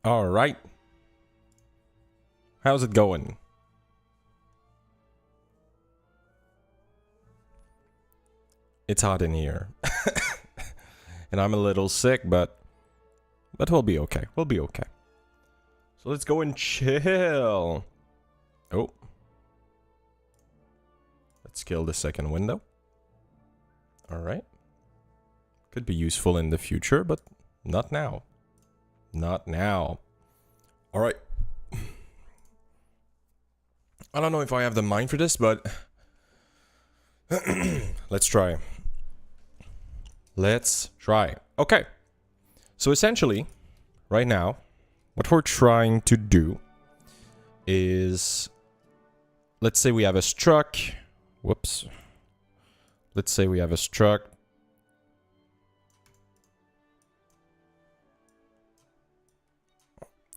All right. How's it going? It's hot in here. And I'm a little sick, but we'll be okay. We'll be okay. So let's go and chill. Oh. Let's kill the second window. All right. Could be useful in the future, but not now. Not now. All right. I don't know if I have the mind for this, but let's try. Let's try. Okay. So essentially, right now, what we're trying to do is, let's say we have a struck. Whoops. Let's say we have a struck.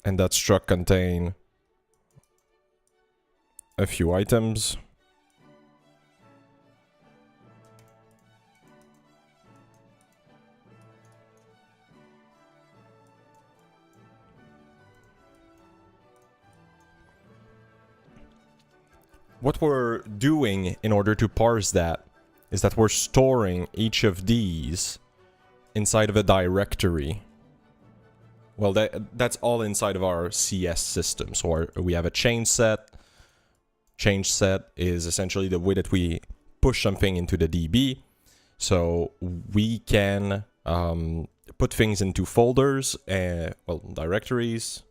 And that struck contain a few items. What we're doing in order to parse that is that we're storing each of these inside of a directory. Well, that's all inside of our CS system. So we have a change set. Change set is essentially the way that we push something into the DB. So we can put things into folders, well, directories.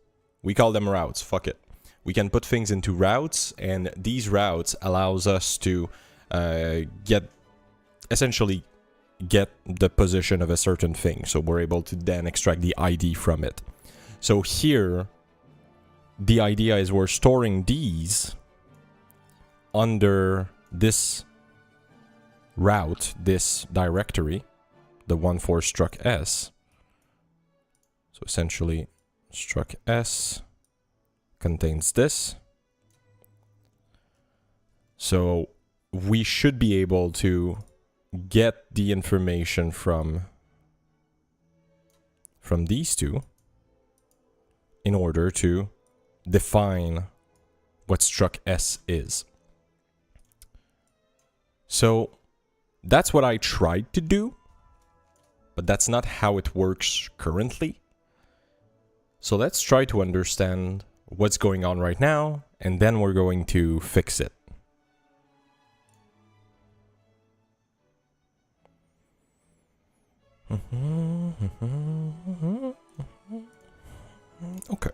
We call them routes. Fuck it. We can put things into routes, and these routes allows us to essentially get the position of a certain thing. So we're able to then extract the ID from it. So here, the idea is we're storing these under this route, this directory, the one for struck S. So essentially, struck S contains this. So we should be able to get the information from these two in order to define what struck S is. So that's what I tried to do, but that's not how it works currently. So let's try to understand what's going on right now, and then we're going to fix it. Okay.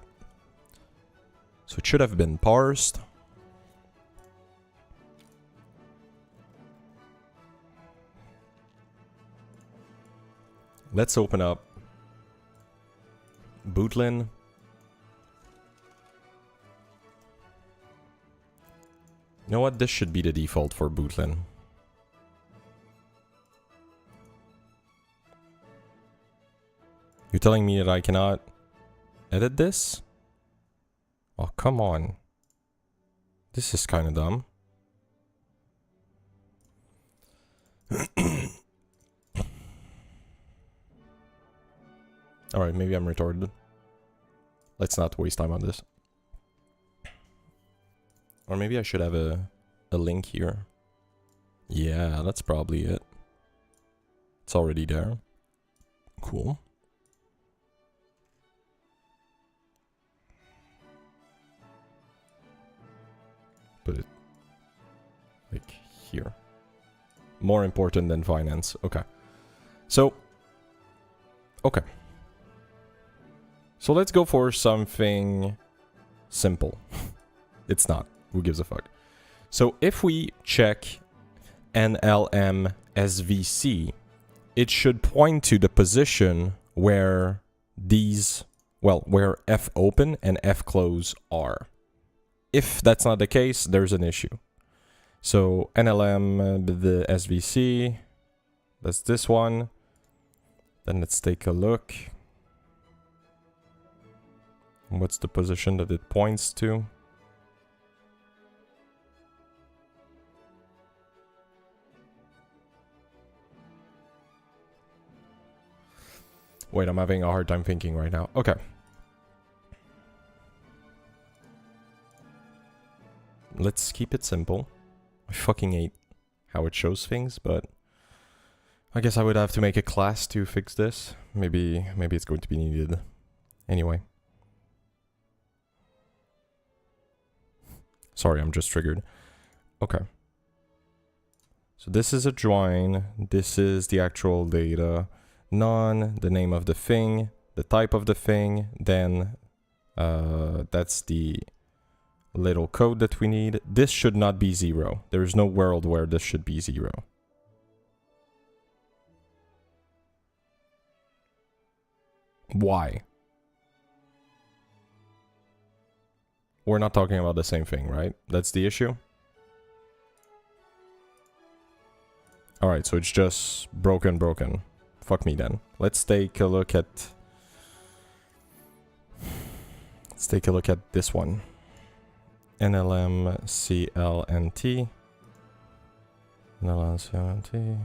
So it should have been parsed. Let's open up Bootlin. You know what? This should be the default for Bootlin. You're telling me that I cannot edit this? Oh, come on. This is kind of dumb. Alright, maybe I'm retarded. Let's not waste time on this. Or maybe I should have a link here. Yeah, that's probably it. It's already there. Cool. Put it like here. More important than finance. Okay. So, okay. So let's go for something simple. It's not. Who gives a fuck? So if we check NLM SVC, it should point to the position where these, well, where F open and F close are. If that's not the case, there's an issue. So NLM, the SVC, that's this one. Then let's take a look. What's the position that it points to? Wait, I'm having a hard time thinking right now. Okay. let's keep it simple. I fucking hate how it shows things, but I guess I would have to make a class to fix this. Maybe it's going to be needed. Anyway. Sorry, I'm just triggered. Okay. So this is a join. This is the actual data. None, the name of the thing, the type of the thing, then that's the little code that we need. This should not be 0. There is no world where this should be 0. Why? We're not talking about the same thing, right? That's the issue? Alright, so it's just broken. Fuck me then. Let's take a look at... Let's take a look at this one. NLM CLNT. NLM CLNT.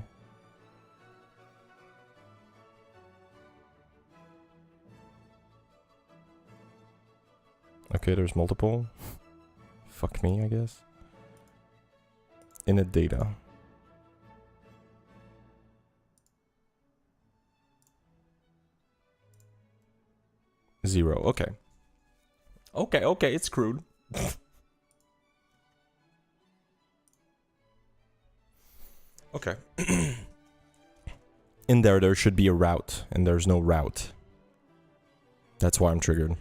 Okay, there's multiple. Fuck me, I guess. Init data. Zero. Okay. Okay, it's crude. Okay. In there should be a route, and there's no route. That's why I'm triggered.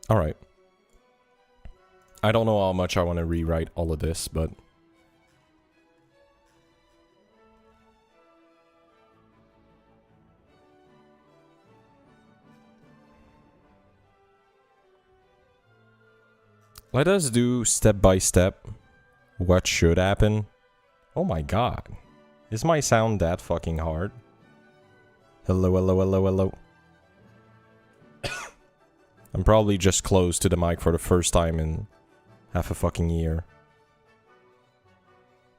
Alright. I don't know how much I want to rewrite all of this, but... Let us do step by step what should happen. Oh my god. Is my sound that fucking hard? Hello. I'm probably just close to the mic for the first time in half a fucking year.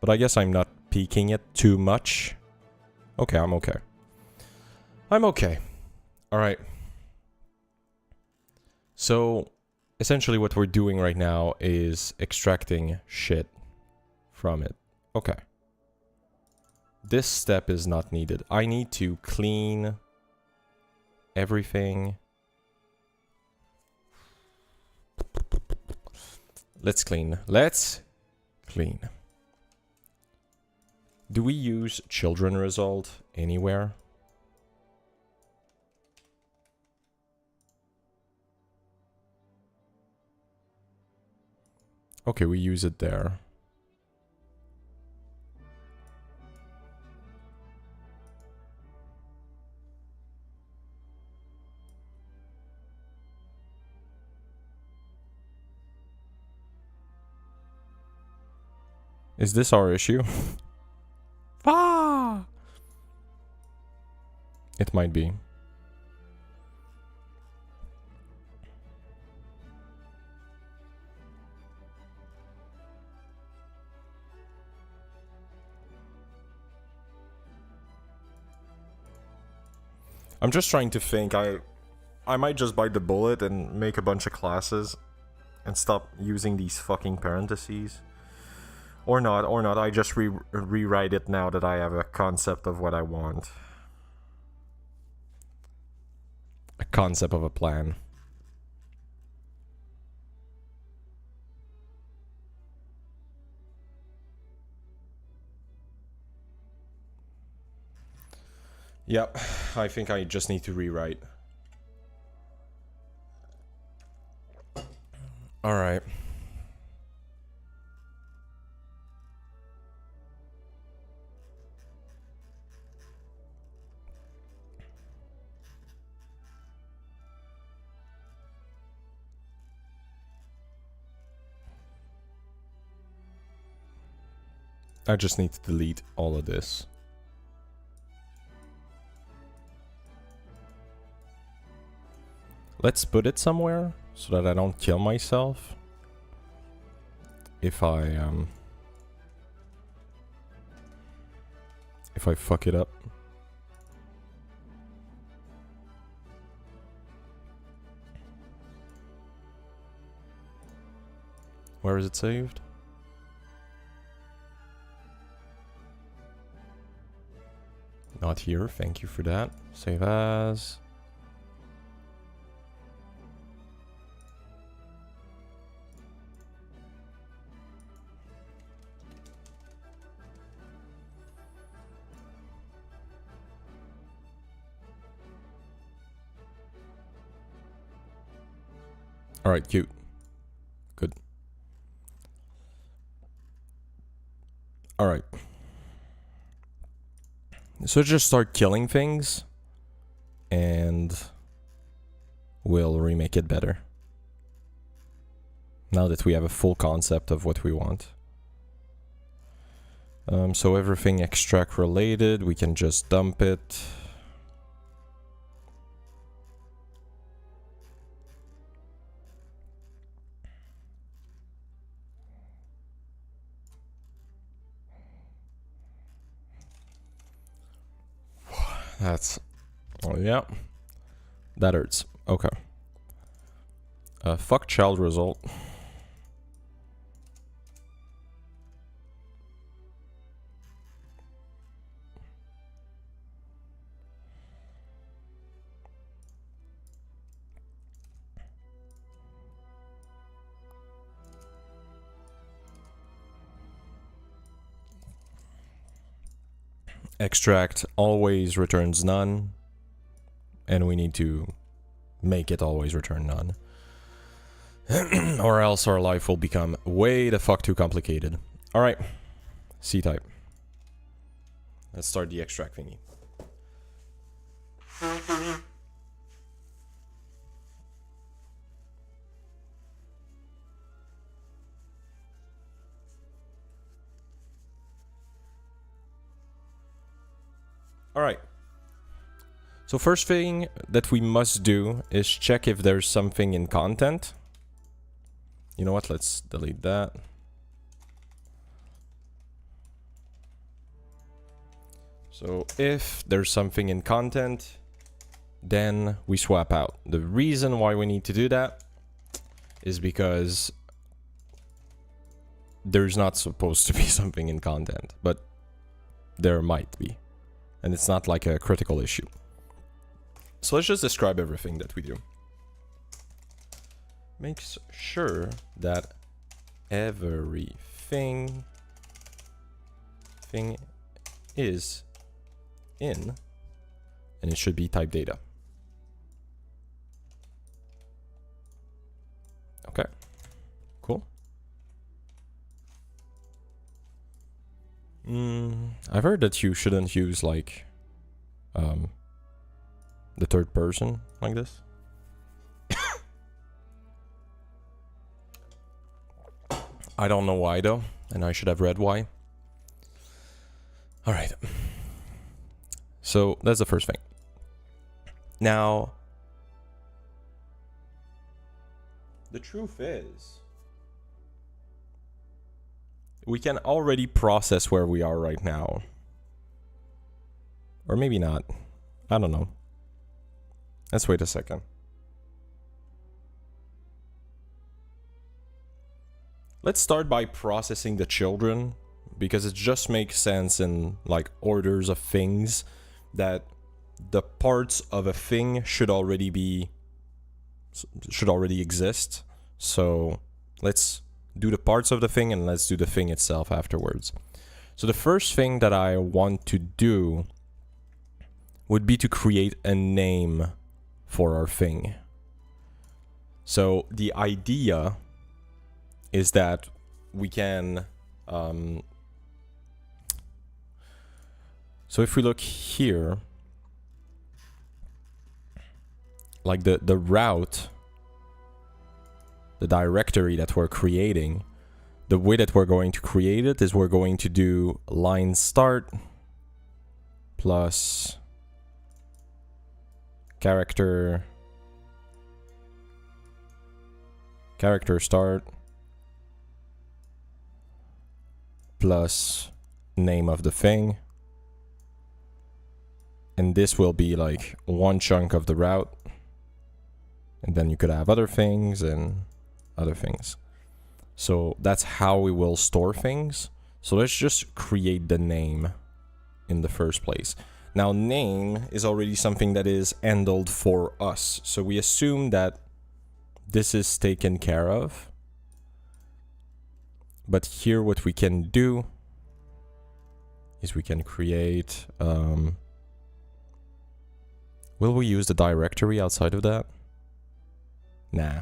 But I guess I'm not peaking it too much. Okay, I'm okay. I'm okay. Alright. So, essentially what we're doing right now is extracting shit from it. Okay. This step is not needed. I need to clean everything. Let's clean. Let's clean. Do we use children result anywhere? Okay, we use it there. Is this our issue? Ah! It might be. I'm just trying to think. I might just bite the bullet and make a bunch of classes and stop using these fucking parentheses. Or not. I just rewrite it now that I have a concept of what I want. A concept of a plan. Yep, I think I just need to rewrite. Alright. I just need to delete all of this. Let's put it somewhere so that I don't kill myself. If I if I fuck it up. Where is it saved? Not here, thank you for that. Save as. Alright, cute. Good. Alright. So just start killing things, and we'll remake it better. Now that we have a full concept of what we want. So everything extract related, we can just dump it. That's, oh yeah, that hurts. Okay. Fuck child result. Extract always returns none, and we need to make it always return none. Or else our life will become way the fuck too complicated. Alright, C-type. Let's start the extract thingy. Alright. So first thing that we must do is check if there's something in content. You know what? Let's delete that. So if there's something in content, then we swap out. The reason why we need to do that is because there's not supposed to be something in content, but there might be. And it's not like a critical issue. So let's just describe everything that we do. Makes sure that everything is in, and it should be type data. Okay, cool. I've heard that you shouldn't use like the third person like this. I don't know why though, and I should have read why. All right. So that's the first thing. Now, the truth is, we can already process where we are right now. Or maybe not. I don't know. Let's wait a second. Let's start by processing the children, because it just makes sense in like orders of things that the parts of a thing should already exist. So let's do the parts of the thing and let's do the thing itself afterwards. So the first thing that I want to do would be to create a name for our thing. So the idea is that we can so if we look here, like the route, the directory that we're creating, the way that we're going to create it is we're going to do line start plus character start plus name of the thing And this will be like one chunk of the route. And then you could have other things and other things. So that's how we will store things. So let's just create the name in the first place. Now, name is already something that is handled for us. So we assume that this is taken care of. But here what we can do is we can create... will we use the directory outside of that? Nah.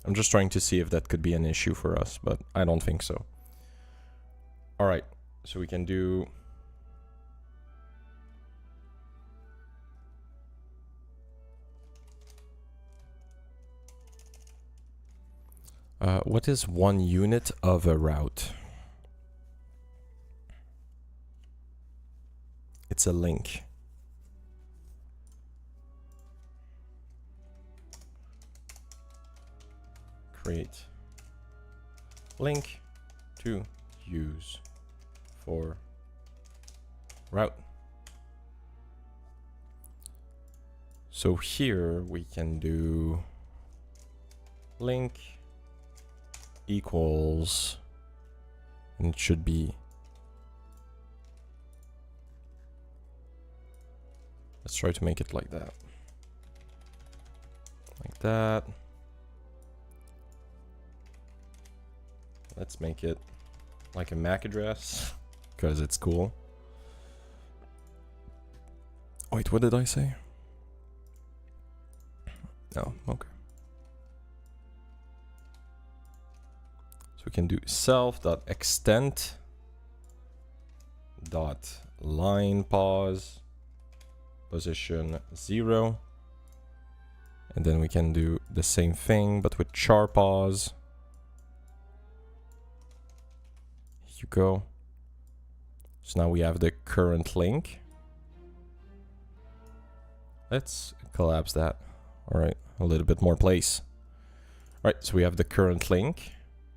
I'm just trying to see if that could be an issue for us, but I don't think so. All right, so we can do... what is 1 unit of a route? It's a link. Create link to use for route. So here we can do link equals, and it should be, let's try to make it like that. Like that. Let's make it like a MAC address, because it's cool. Wait, what did I say? No, okay. So we can do self.extent dot line pause position 0, and then we can do the same thing but with char pause. You go. So now we have the current link. Let's collapse that. All right, a little bit more place. All right, so we have the current link.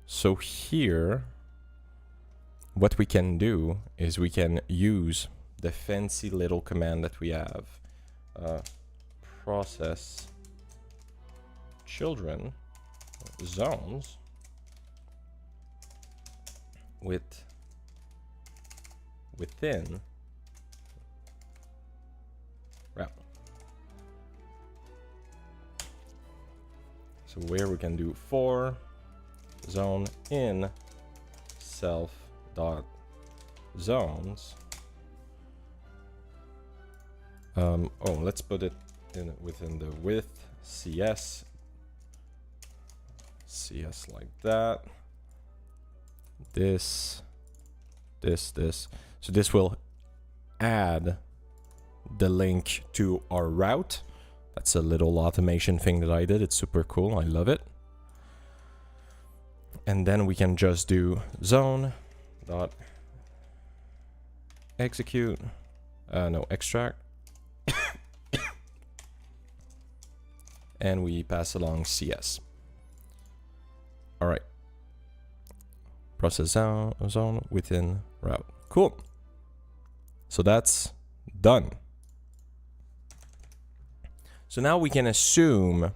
So here, what we can do is we can use the fancy little command that we have. Process children zones within route. So where we can do for zone in self dot zones. Oh, let's put it in within the width CS like that. This. So this will add the link to our route. That's a little automation thing that I did. It's super cool. I love it. And then we can just do zone dot execute. No, extract. And we pass along CS. All right. Process zone within route. Cool. So that's done. So now we can assume,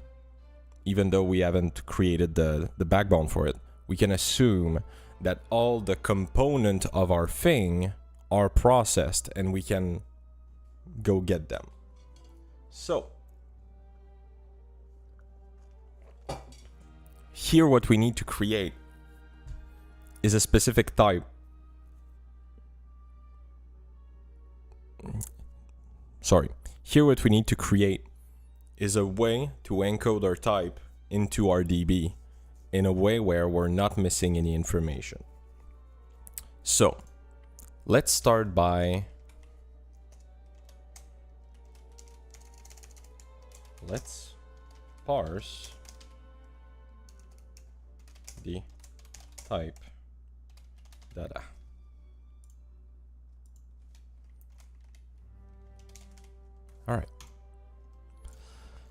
even though we haven't created the backbone for it, we can assume that all the components of our thing are processed and we can go get them. So here what we need to create is a specific type. Sorry. Here what we need to create is a way to encode our type into our DB in a way where we're not missing any information. So let's start by let's parse the type data. All right.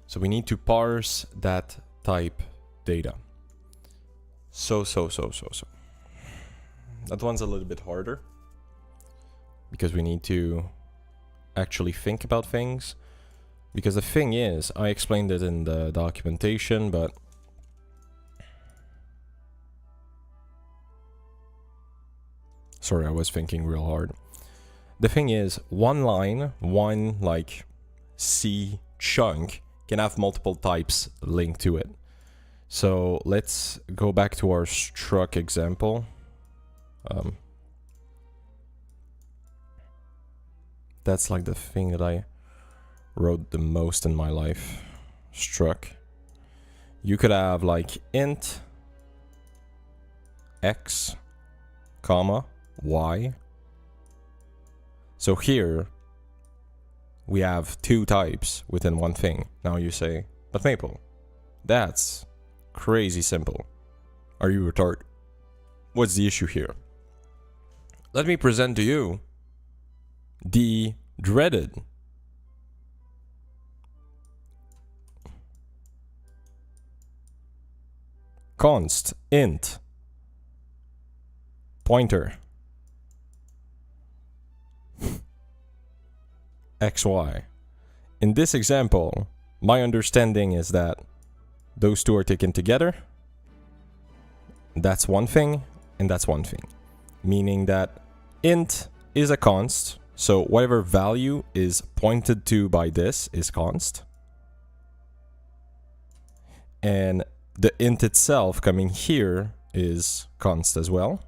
So we need to parse that type data. So. That one's a little bit harder because we need to actually think about things. Because the thing is, I explained it in the documentation, but sorry, I was thinking real hard. The thing is, one line, one like C chunk can have multiple types linked to it. So let's go back to our struct example. That's like the thing that I wrote the most in my life. Struct. You could have like int x, comma, y. So here we have two types within one thing. Now you say, but Maple, that's crazy simple. Are you retarded? What's the issue here? Let me present to you the dreaded const int pointer xy. In this example, my understanding is that those two are taken together. That's one thing, and that's one thing. Meaning that int is a const, so whatever value is pointed to by this is const. And the int itself coming here is const as well.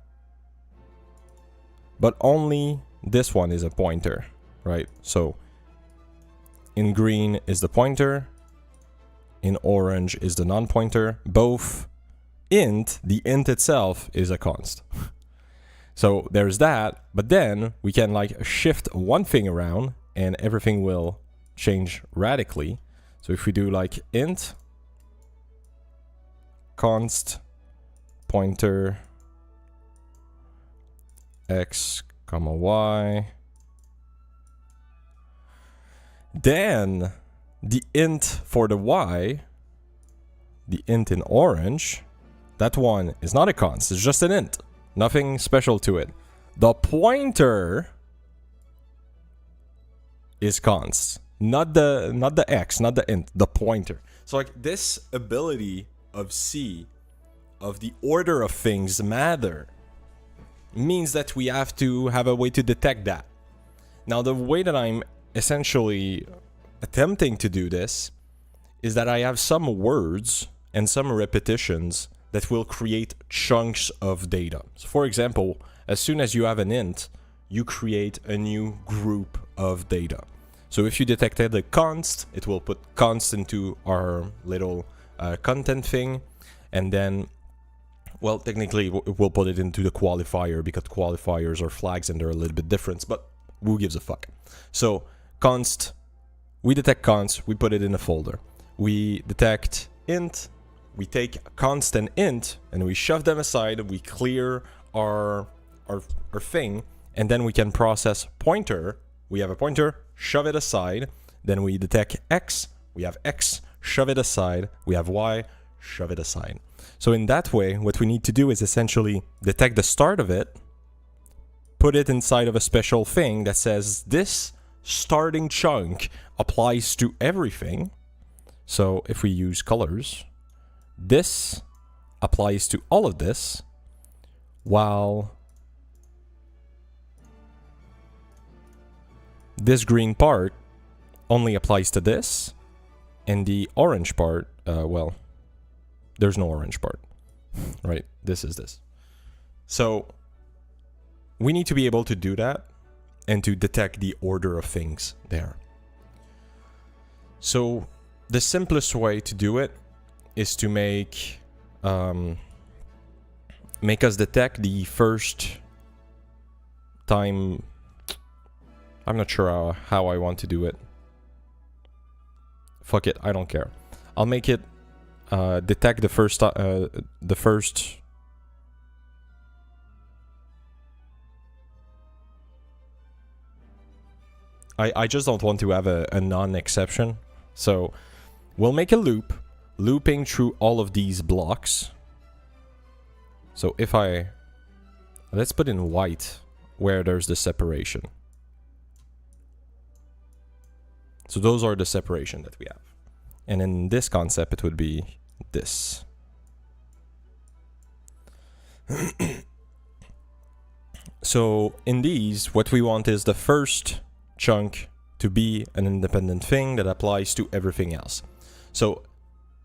But only this one is a pointer, right? So in green is the pointer, in orange is the non-pointer. Both int, the int itself is a const. So there's that, but then we can like shift one thing around and everything will change radically. So if we do like int const pointer x comma y, then the int for the y, the int in orange, that one is not a const, it's just an int. Nothing special to it. The pointer is const, not the x, not the int, the pointer. So like this ability of C, of the order of things matter, means that we have to have a way to detect that. Now the way that I'm essentially attempting to do this is that I have some words and some repetitions that will create chunks of data. So for example, as soon as you have an int, you create a new group of data. So if you detected a const, it will put const into our little content thing, and then, well, technically it will put it into the qualifier because qualifiers are flags and they're a little bit different, but who gives a fuck? So const, we detect const, we put it in a folder. We detect int, we take const and int and we shove them aside, we clear our thing, and then we can process pointer. We have a pointer, shove it aside, then we detect x, we have x, shove it aside, we have y, shove it aside. So in that way, what we need to do is essentially detect the start of it, put it inside of a special thing that says this starting chunk applies to everything. So if we use colors, this applies to all of this, while this green part only applies to this, and the orange part, well, there's no orange part, right? This is this. So we need to be able to do that and to detect the order of things there. So the simplest way to do it is to make us detect the first time. I'm not sure how I want to do it. Fuck it, I don't care. I'll make it detect the first I just don't want to have a non-exception. So we'll make a loop looping through all of these blocks. So if I... Let's put in white where there's the separation. So those are the separation that we have. And in this concept, it would be this. So in these, what we want is the first chunk to be an independent thing that applies to everything else. So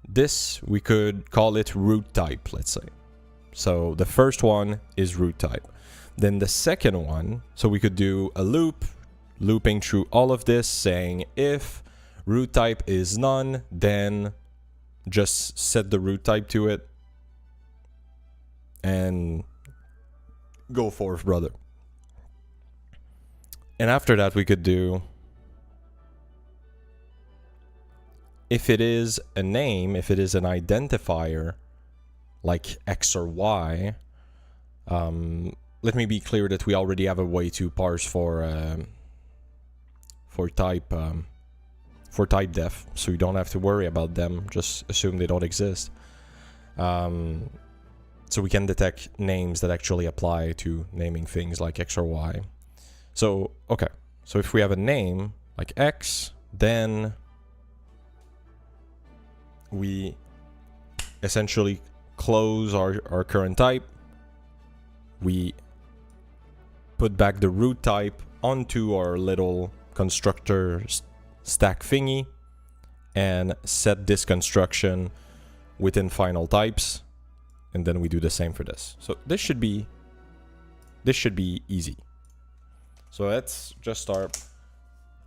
this, we could call it root type, let's say. So the first one is root type. Then the second one, so we could do a loop, looping through all of this, saying if root type is none, then just set the root type to it and go forth, brother. And after that, we could do, if it is a name, if it is an identifier, like X or Y, let me be clear that we already have a way to parse for type def, so you don't have to worry about them. Just assume they don't exist. So we can detect names that actually apply to naming things like X or Y. So, okay. So if we have a name like X, then we essentially close our current type. We put back the root type onto our little constructor stack thingy and set this construction within final types. And then we do the same for this. So this should be easy. So let's just start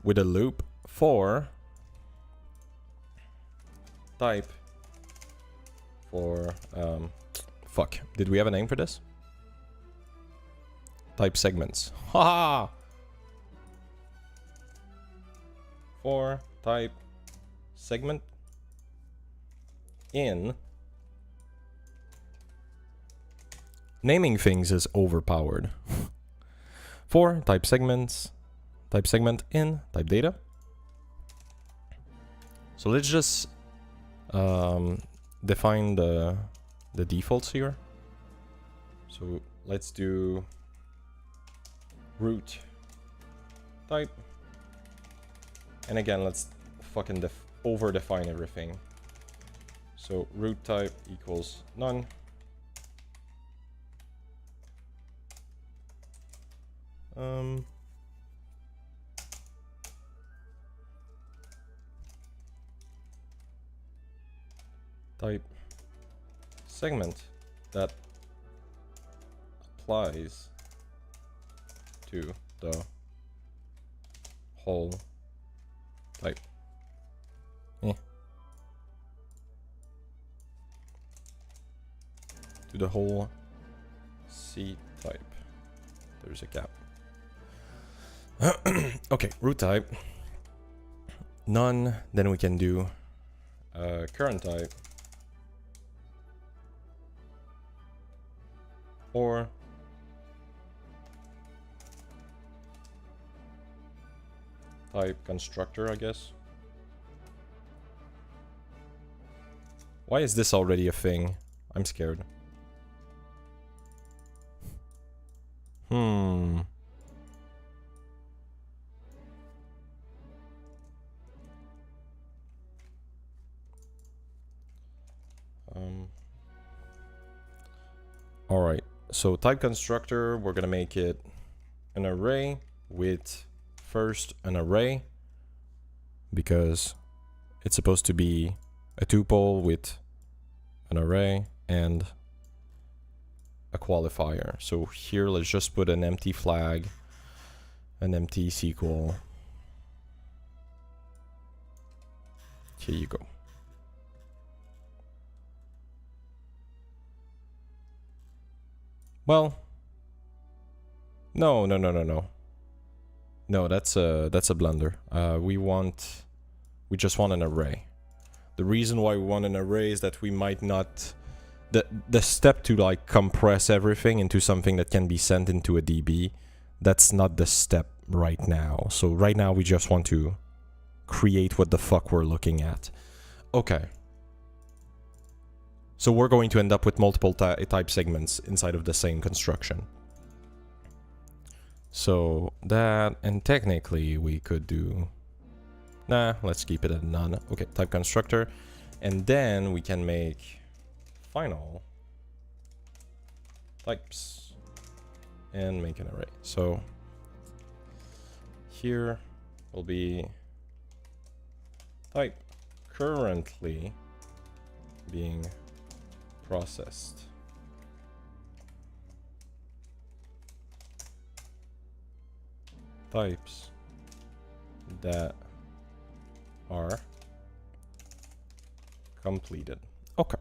with a loop for type for fuck. Did we have a name for this? Type segments. Haha. For type segment in naming things is overpowered. For type segments, type segment in type data. So let's just define the defaults here. So let's do root type. And again, let's fucking over-define everything. So root type equals none. Type segment that applies to the whole type. To the whole C type. There's a gap. Okay, root type. None. Then we can do current type. Or type constructor, I guess. Why is this already a thing? I'm scared. All right. So type constructor, we're gonna make it an array with first an array because it's supposed to be a tuple with an array and a qualifier. So here, let's just put an empty flag, an empty SQL. Here you go. Well, no. No, that's a blunder. We just want an array. The reason why we want an array is that we might not, the step to like compress everything into something that can be sent into a DB, that's not the step right now. So right now we just want to create what the fuck we're looking at. Okay. So we're going to end up with multiple type segments inside of the same construction. So that, and technically we could do... Nah, let's keep it at none. Okay, type constructor. And then we can make final types and make an array. So here will be type currently being processed. Types that are completed. Okay.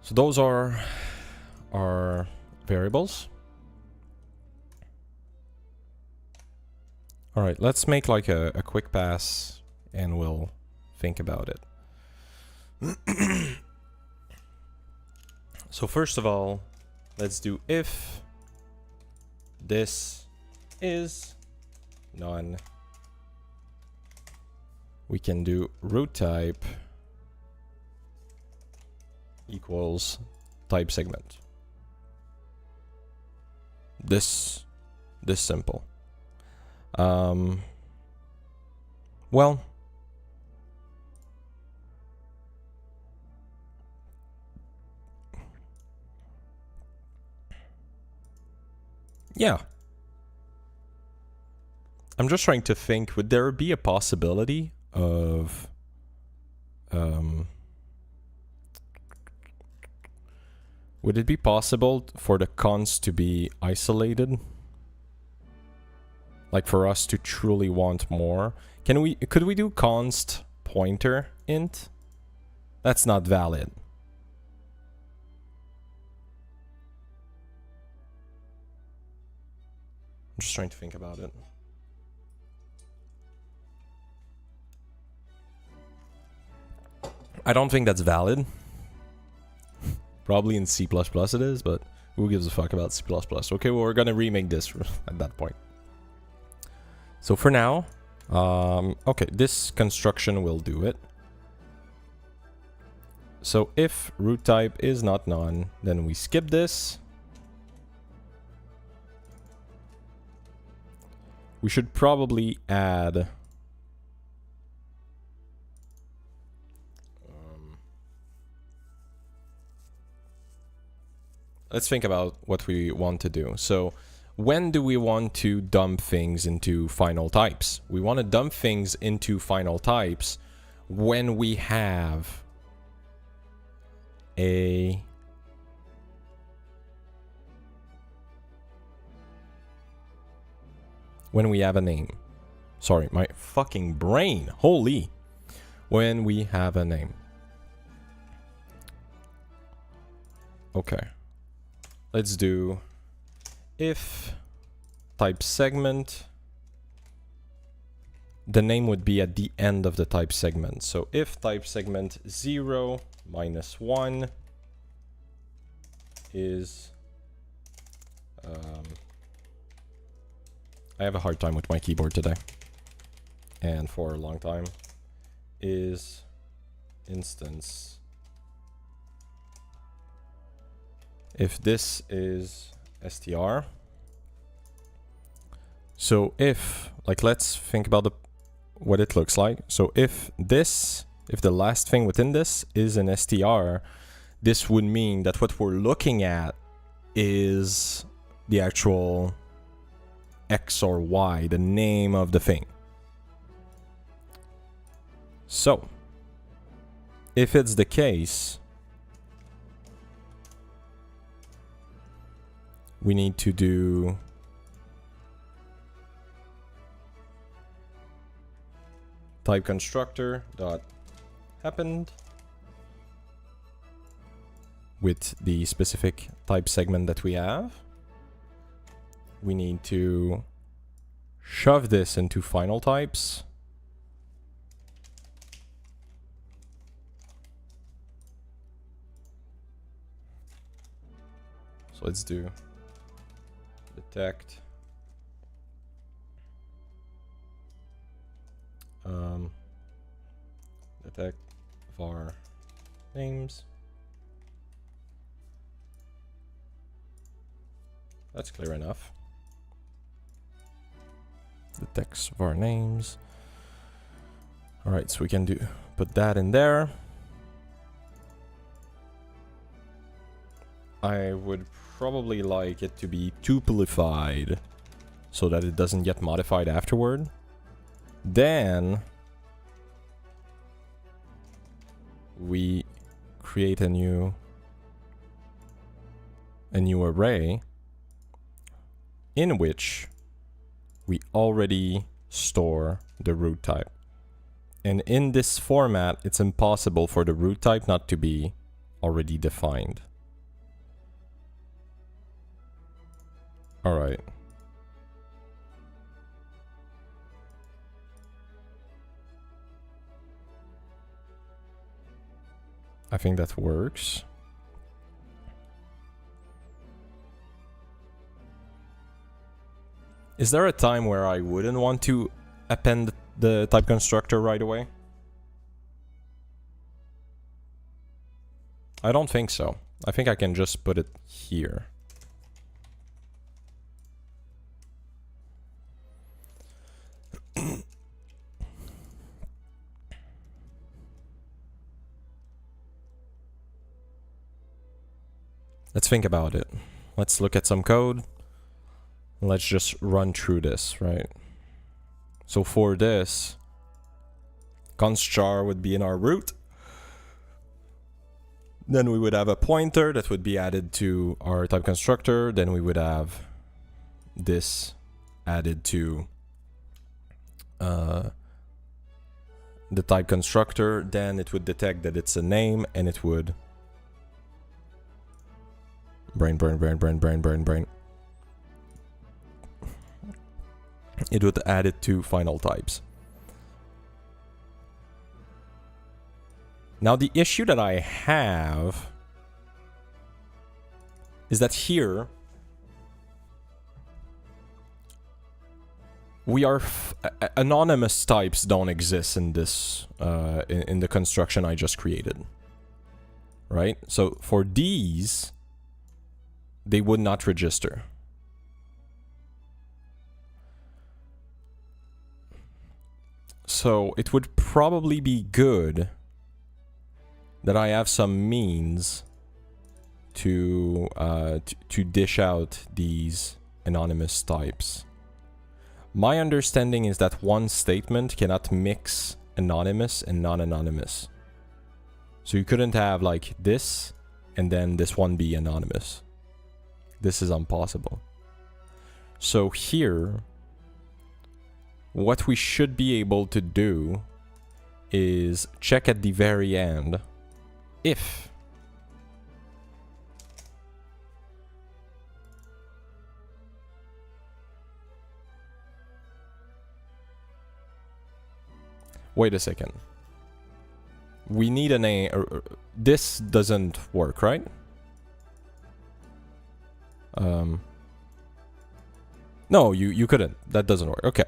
So those are our variables. All right, let's make like a quick pass and we'll think about it. So first of all, let's do if this is none. We can do root type equals type segment. This simple. Well, yeah. I'm just trying to think, would there be a possibility of would it be possible for the const to be isolated? Like for us to truly want more? Could we do const pointer int? That's not valid. I'm just trying to think about it. I don't think that's valid. Probably in C++ it is, but who gives a fuck about C++? Okay, well, we're gonna remake this at that point. So for now, okay, this construction will do it. So if root type is not none, then we skip this. We should probably add... let's think about what we want to do. So when do we want to dump things into final types? We want to dump things into final types when we have a... when we have a name. Sorry, my fucking brain. Holy. When we have a name. Okay. Let's do if type segment. The name would be at the end of the type segment. So if type segment 0 minus 1 is... I have a hard time with my keyboard today. And for a long time. Is instance. If this is str. So if, like, let's think about what it looks like. So if the last thing within this is an str, this would mean that what we're looking at is the actual X or Y, the name of the thing. So if it's the case, we need to do type constructor dot happened with the specific type segment that we have. We need to shove this into final types. So let's do detect detect var names. That's clear enough. The text of our names. All right, so we can put that in there. I would probably like it to be tuplified so that it doesn't get modified afterward. Then we create a new array in which we already store the root type. And in this format, it's impossible for the root type not to be already defined. All right. I think that works. Is there a time where I wouldn't want to append the type constructor right away? I don't think so. I think I can just put it here. Let's think about it. Let's look at some code. Let's just run through this, right? So for this, const char would be in our root. Then we would have a pointer that would be added to our type constructor. Then we would have this added to the type constructor. Then it would detect that it's a name and it would brain. It would add it to final types. Now the issue that I have is that here we are anonymous types don't exist in this in the construction I just created, right? So for these, they would not register. So it would probably be good that I have some means to dish out these anonymous types. My understanding is that one statement cannot mix anonymous and non-anonymous. So you couldn't have like this and then this one be anonymous. This is impossible. So here, what we should be able to do is check at the very end if wait a second. We need an A. This doesn't work, right? No, you couldn't. That doesn't work. Okay.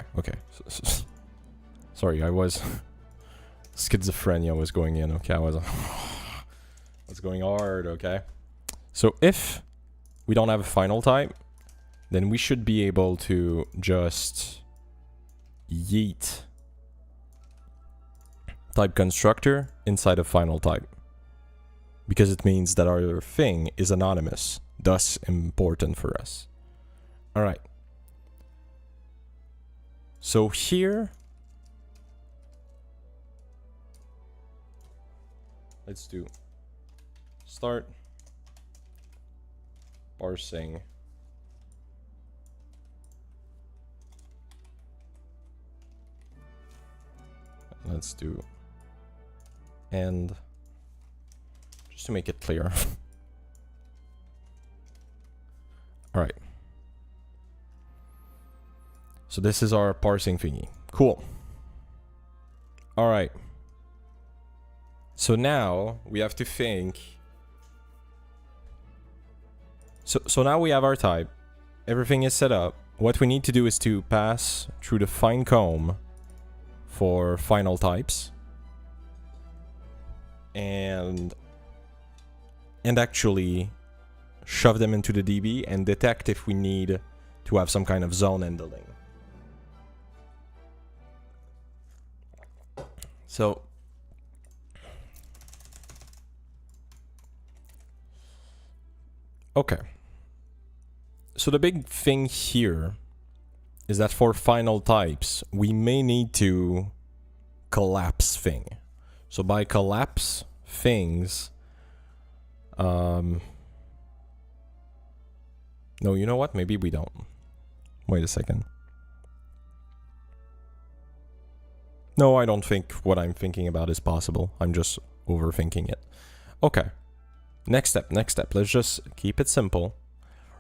Sorry, I was schizophrenia was going in. Okay, I was going hard. Okay. So if we don't have a final type, then we should be able to just yeet type constructor inside of final type, because it means that our thing is anonymous, thus important for us. All right. So here, let's do start parsing let's do end, just to make it clear. All right. So this is our parsing thingy. Cool. All right. So now we have to think. So now we have our type. Everything is set up. What we need to do is to pass through the fine comb for final types. And and actually shove them into the DB and detect if we need to have some kind of zone handling. So okay. So the big thing here is that for final types, we may need to collapse thing. So by collapse things, no, you know what? Maybe we don't. Wait a second. No, I don't think what I'm thinking about is possible. I'm just overthinking it. Okay. Next step. Let's just keep it simple.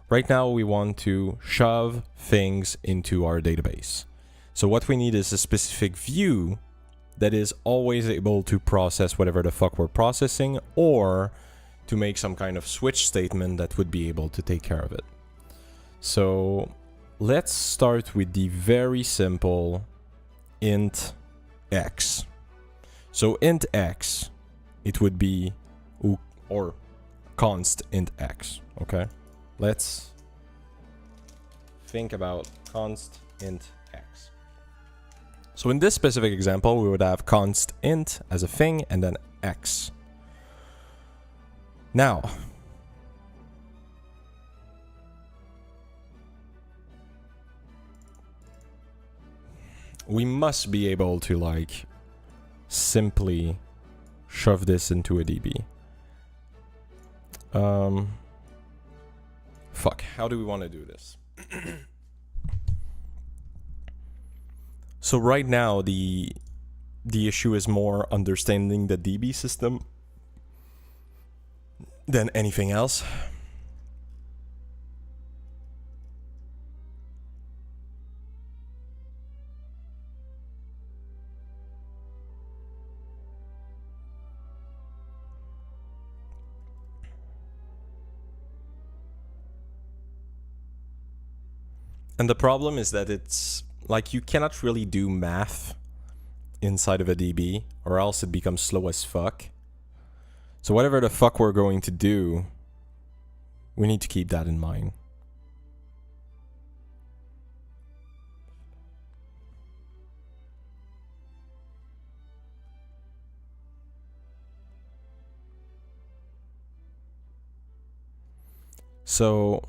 Right now, we want to shove things into our database. So what we need is a specific view that is always able to process whatever the fuck we're processing, or to make some kind of switch statement that would be able to take care of it. So let's start with the very simple int x. So int x, it would be, or const int x, okay? Let's think about const int x. So in this specific example, we would have const int as a thing and then x. Now, we must be able to like simply shove this into a DB. Fuck, how do we want to do this? So right now the issue is more understanding the DB system than anything else. And the problem is that it's like you cannot really do math inside of a DB, or else it becomes slow as fuck. So whatever the fuck we're going to do, we need to keep that in mind. So,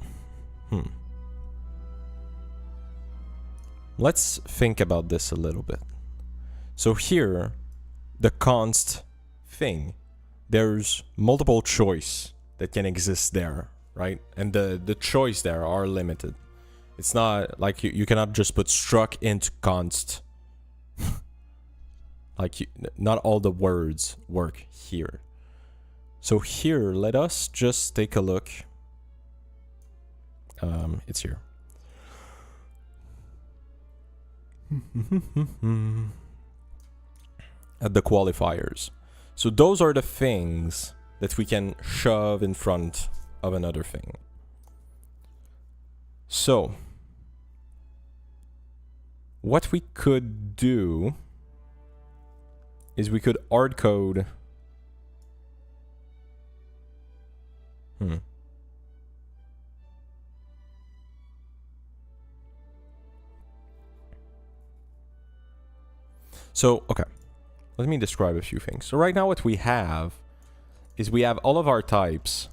let's think about this a little bit. So here, the const thing, there's multiple choice that can exist there, right? And the choice there are limited. It's not like you cannot just put struct int const. Like not all the words work here. So here, let us just take a look. It's here. At the qualifiers. So those are the things that we can shove in front of another thing. So what we could do is we could hard code So, okay, let me describe a few things. So right now what we have is we have all of our types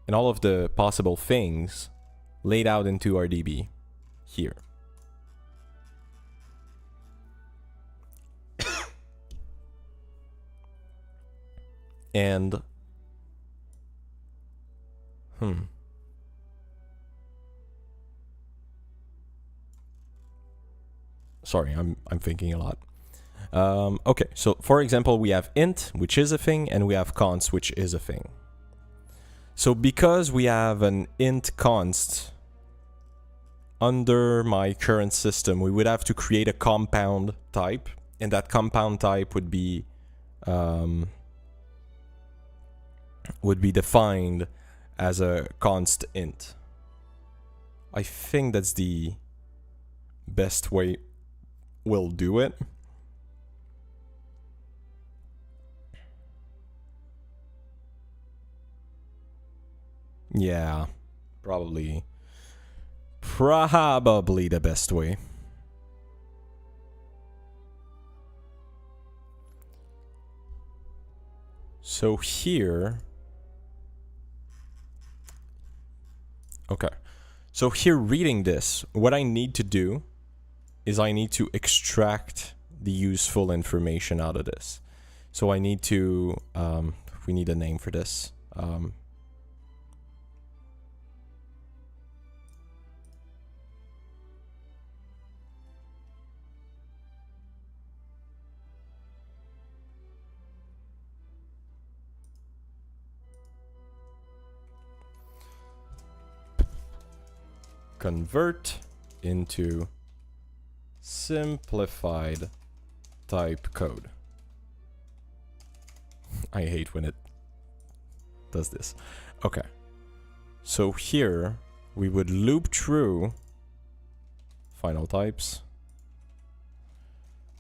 and all of the possible things laid out into our DB here. And, sorry, I'm thinking a lot. Okay, so for example, we have int, which is a thing, and we have const, which is a thing. So because we have an int const under my current system, we would have to create a compound type, and that compound type would be defined as a const int. I think that's the best way we'll do it. Yeah, probably the best way. So here, okay. So here reading this, what I need to do is I need to extract the useful information out of this. So I need to, we need a name for this. Convert into simplified type code. I hate when it does this. Okay. So here we would loop through final types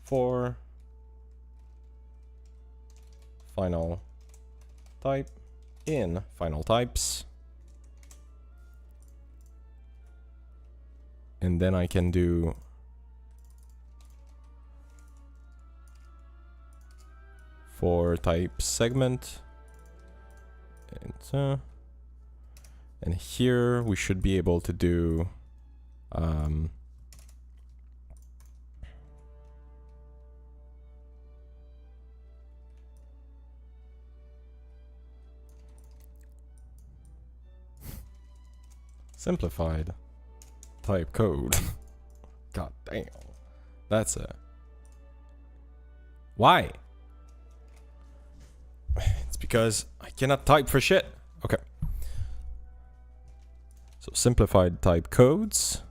for final type in final types. And then I can do for type segment. And here we should be able to do simplified type code. God damn. That's a... Why? It's because I cannot type for shit. Okay. So simplified type codes.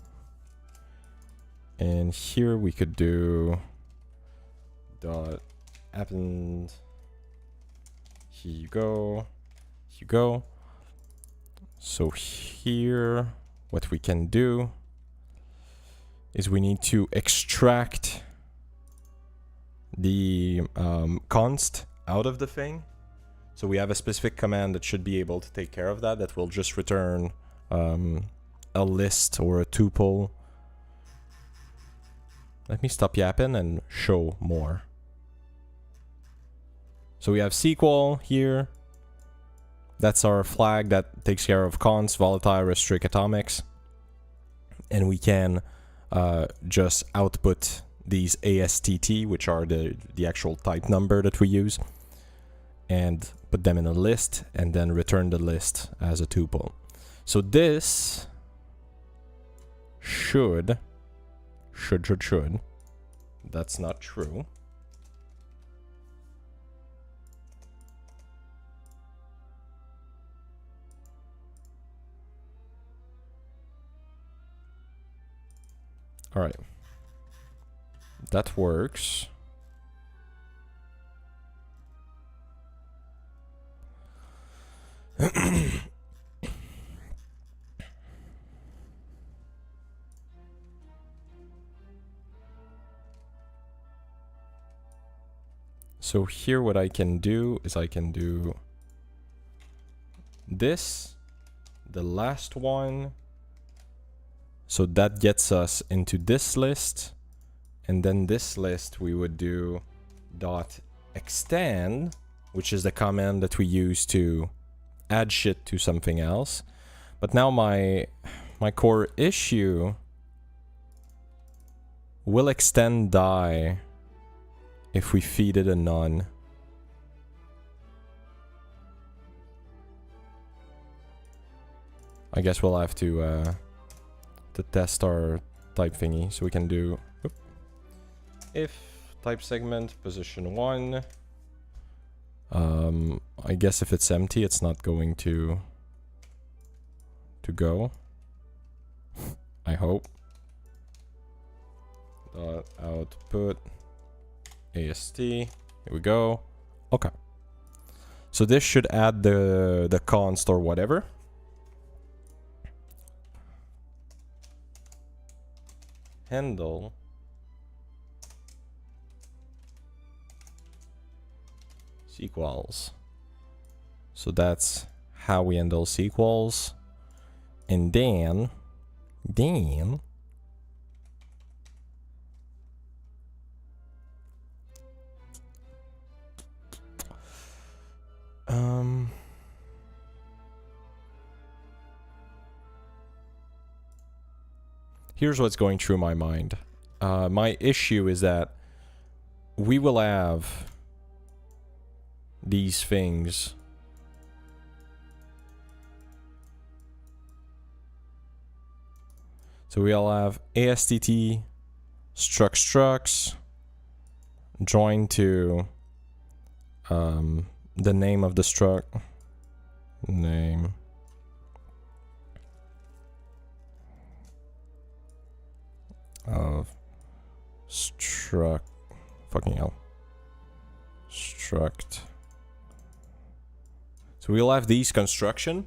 And here we could do dot append. Here you go. Here you go. So here what we can do is we need to extract the const out of the thing. So we have a specific command that should be able to take care of that, that will just return a list or a tuple. Let me stop yapping and show more. So we have SQL here. That's our flag that takes care of const, volatile, restrict, atomics. And we can just output these ASTT, which are the actual type number that we use, and put them in a list, and then return the list as a tuple. So this should, that's not true. All right, that works. So here what I can do is I can do this, the last one. So that gets us into this list. And then this list we would do dot extend, which is the command that we use to add shit to something else. But now my core issue will extend die if we feed it a none. I guess we'll have to test our type thingy. So we can do if type segment position 1. I guess if it's empty, it's not going to go. I hope. Dot output AST. Here we go. Okay. So this should add the const or whatever. Handle equals. So that's how we handle sequels, and then here's what's going through my mind. My issue is that we will have these things so we'll have ASTT structs joined to the name of the struct name of struct fucking hell struct. So we'll have these construction,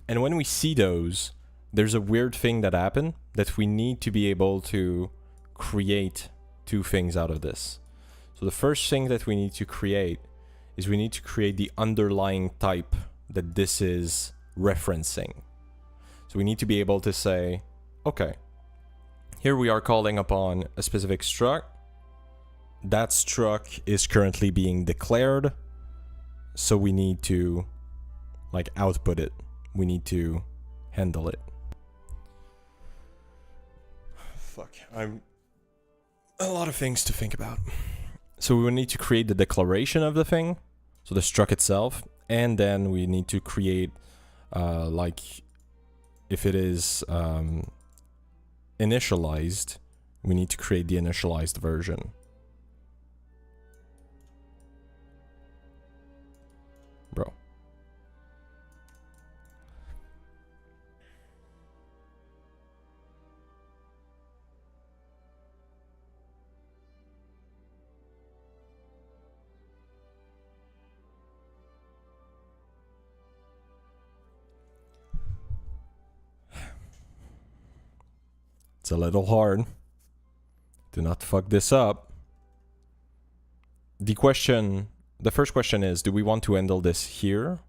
and when we see those, there's a weird thing that happened that we need to be able to create two things out of this. So the first thing that we need to create is we need to create the underlying type that this is referencing. So we need to be able to say, okay, here we are calling upon a specific struct. That struct is currently being declared. So we need to like output it. We need to handle it. Fuck, I'm a lot of things to think about. So we will need to create the declaration of the thing, so the struct itself, and then we need to create like if it is initialized, we need to create the initialized version. Bro. It's a little hard. Do not fuck this up. The first question is, do we want to handle this here?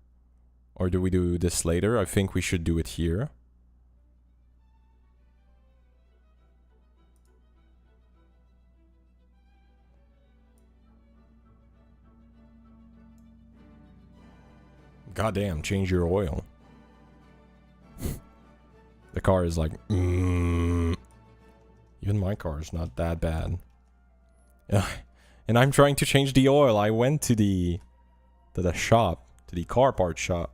Or do we do this later? I think we should do it here. Goddamn, change your oil. The car is like, even my car is not that bad. Yeah, and I'm trying to change the oil. I went to the shop, to the car part shop.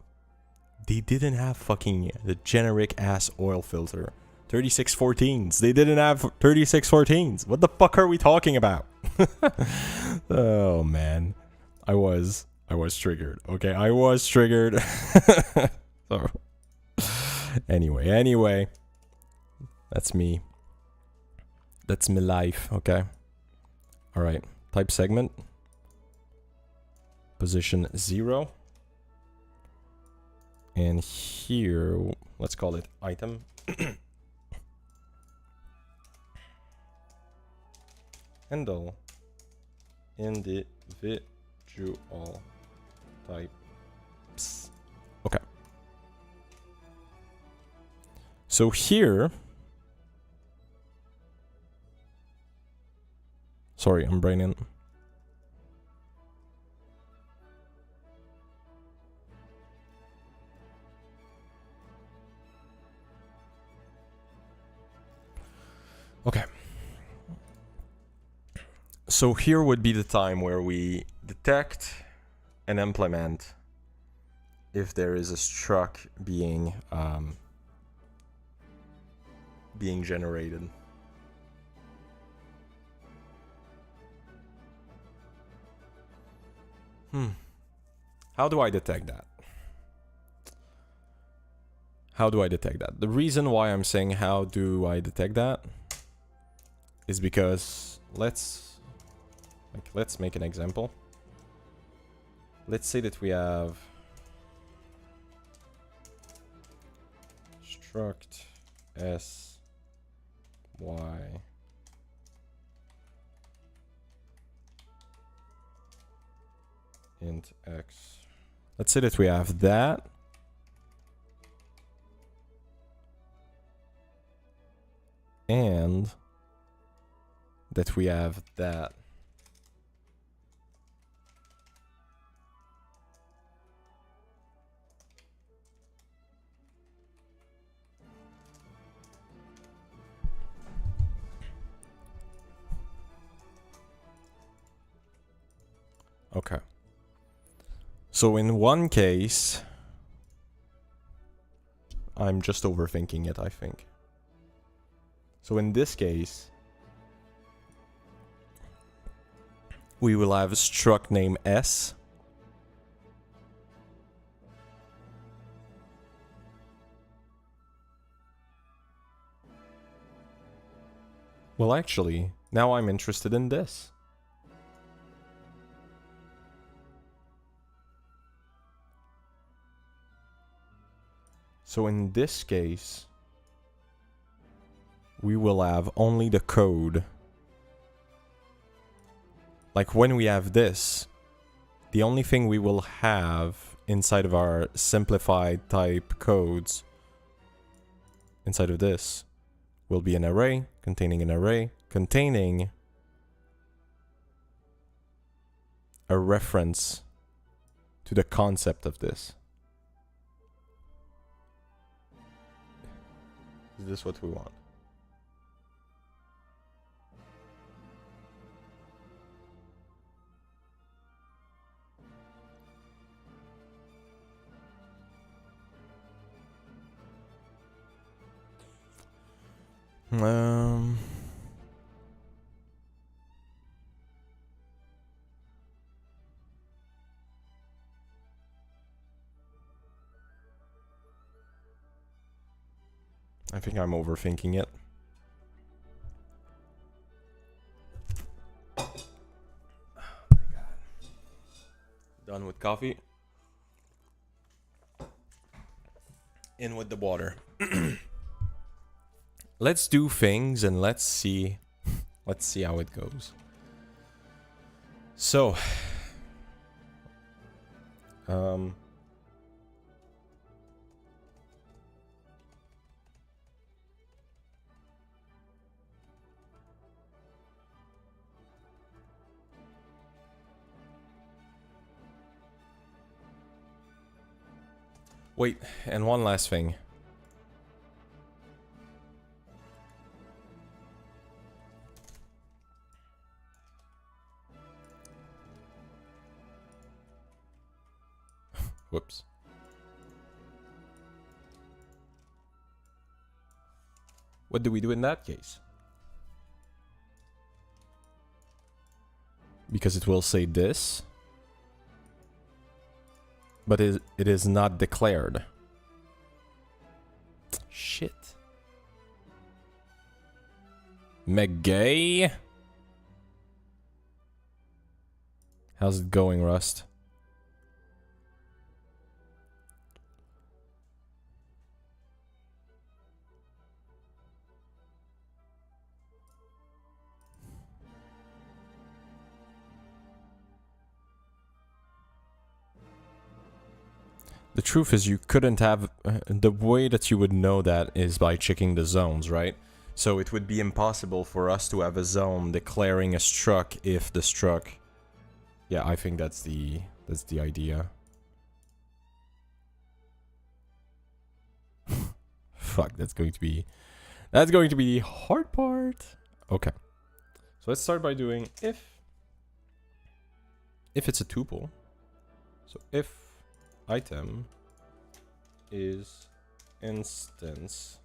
They didn't have fucking the generic ass oil filter. 3614s. They didn't have 3614s. What the fuck are we talking about? Oh man, I was triggered. Okay, I was triggered. So. Anyway, that's me. That's my life, okay? Alright, type segment. Position 0. And here, let's call it item. Handle individual types. Okay. So here, sorry, I'm braining. Okay. So here would be the time where we detect and implement if there is a struct being generated. How do I detect that? How do I detect that? The reason why I'm saying how do I detect that is because let's make an example. Let's say that we have struct s y int x Let's say that we have that. And that we have that. Okay. So in one case, I'm just overthinking it, I think. So in this case, we will have a struct name S. Well, actually, now I'm interested in this. So in this case, we will have only the code. Like when we have this, the only thing we will have inside of our simplified type codes inside of this will be an array containing a reference to the concept of this. Is this what we want? I think I'm overthinking it. Oh my god. Done with coffee. In with the water. Let's do things and let's see how it goes. So, wait, and one last thing. Whoops. What do we do in that case? Because it will say this, but it is not declared. Shit. McGay? How's it going, Rust? The truth is you couldn't have... the way that you would know that is by checking the zones, right? So it would be impossible for us to have a zone declaring a struct if the struct... Yeah, I think that's the idea. Fuck, that's going to be the hard part. Okay. So let's start by doing if it's a tuple. So if item is instance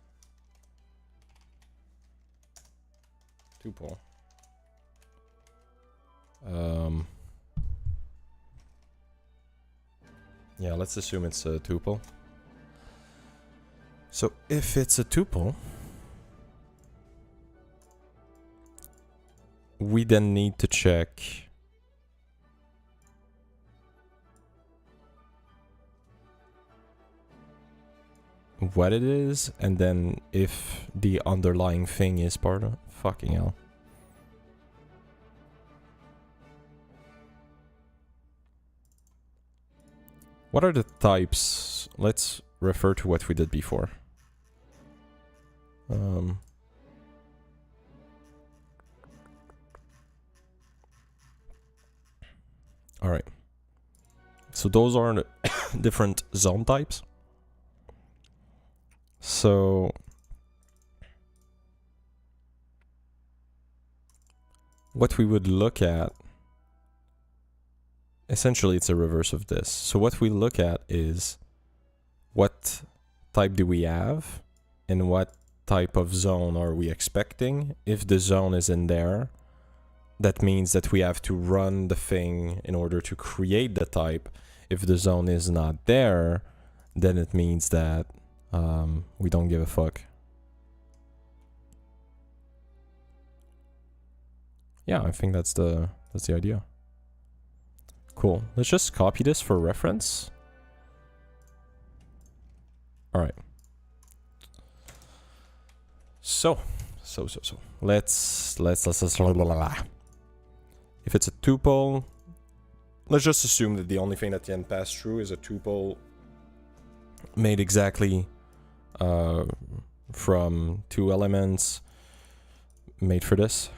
tuple. Yeah, let's assume it's a tuple. So if it's a tuple, we then need to check what it is, and then if the underlying thing is part of... Fucking hell. What are the types? Let's refer to what we did before. All right. So those are the different zone types. So what we would look at, essentially it's a reverse of this. So what we look at is what type do we have and what type of zone are we expecting. If the zone is in there, that means that we have to run the thing in order to create the type. If the zone is not there, then it means that we don't give a fuck. Yeah, I think that's the idea. Cool. Let's just copy this for reference. All right. So let's if it's a tuple, let's just assume that the only thing that can pass through is a tuple made exactly from two elements made for this,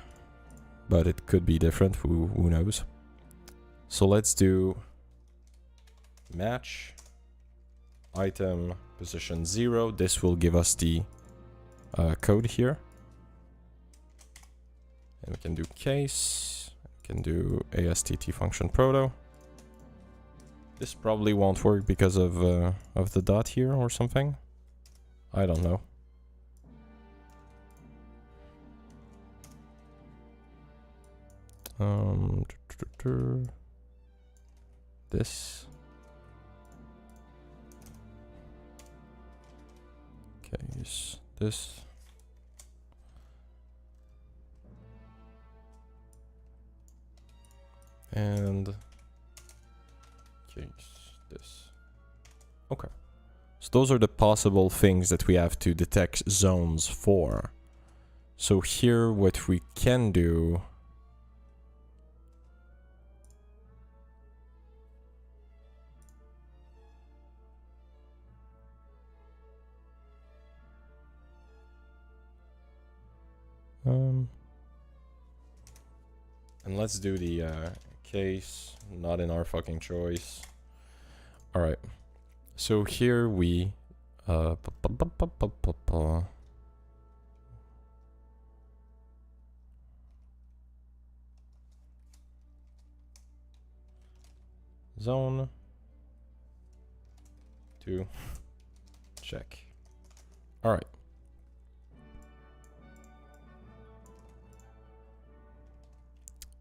but it could be different, who knows. So let's do match item position 0. This will give us the code here. And we can do case, we can do ASTT function proto. This probably won't work because of the dot here or something. I don't know. This. Case this. And case this. Okay. So those are the possible things that we have to detect zones for. So here what we can do and let's do the case, not in our fucking choice. All right. So here we zone to check. All right.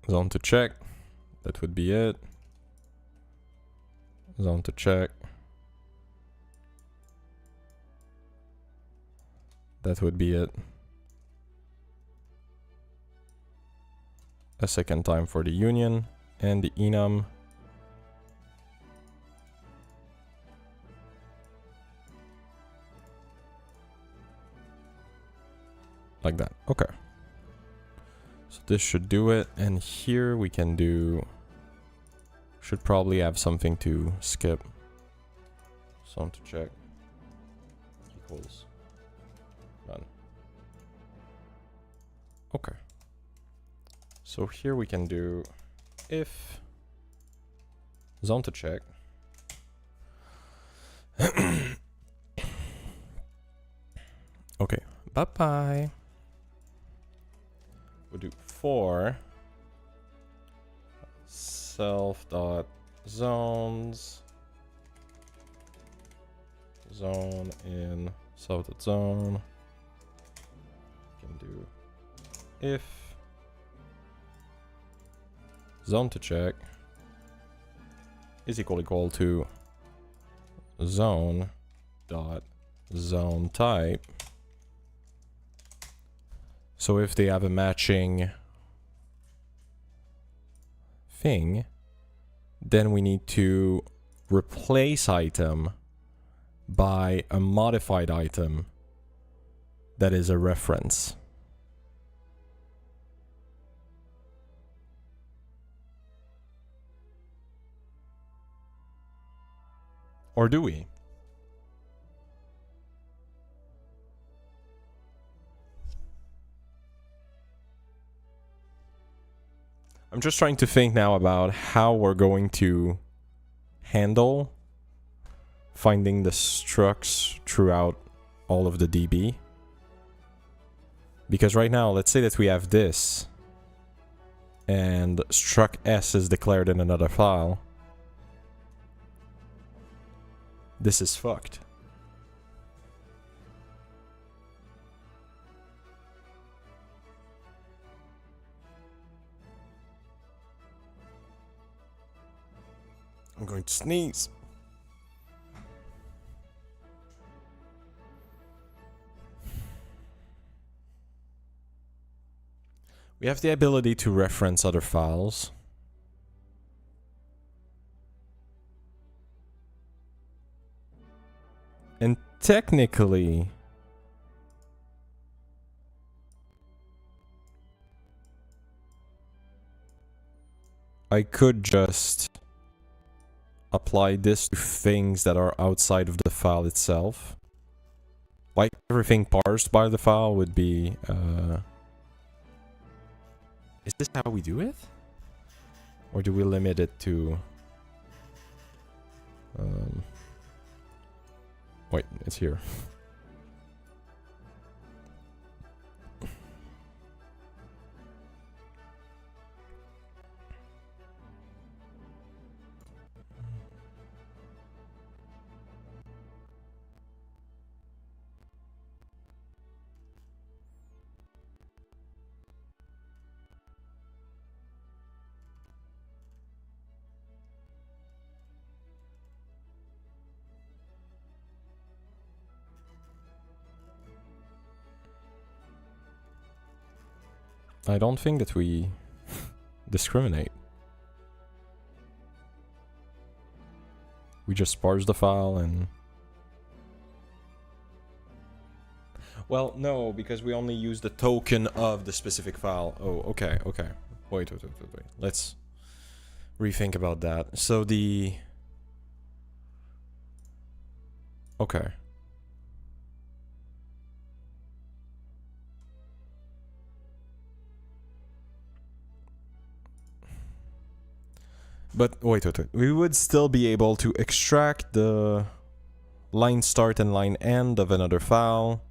Zone to check. That would be it. Zone to check. That would be it. A second time for the union and the enum. Like that. Okay. So this should do it. And here we can do... Should probably have something to skip. Zone to check. Equals none. Okay. So here we can do if zone to check. Okay. Bye-bye. We'll do for self.zones zone in self.zone. Can do if zone to check is equal to zone dot zone type. So if they have a matching thing, then we need to replace item by a modified item that is a reference. Or do we? I'm just trying to think now about how we're going to handle finding the structs throughout all of the DB. Because right now, let's say that we have this, and struct S is declared in another file. This is fucked. I'm going to sneeze. We have the ability to reference other files. And technically, I could just apply this to things that are outside of the file itself. Like everything parsed by the file would be... Is this how we do it? Or do we limit it to... Wait, it's here. I don't think that we discriminate. We just parse the file and... Well, no, because we only use the token of the specific file. Oh, okay, okay. Wait. Let's rethink about that. So the... Okay. But wait. We would still be able to extract the line start and line end of another file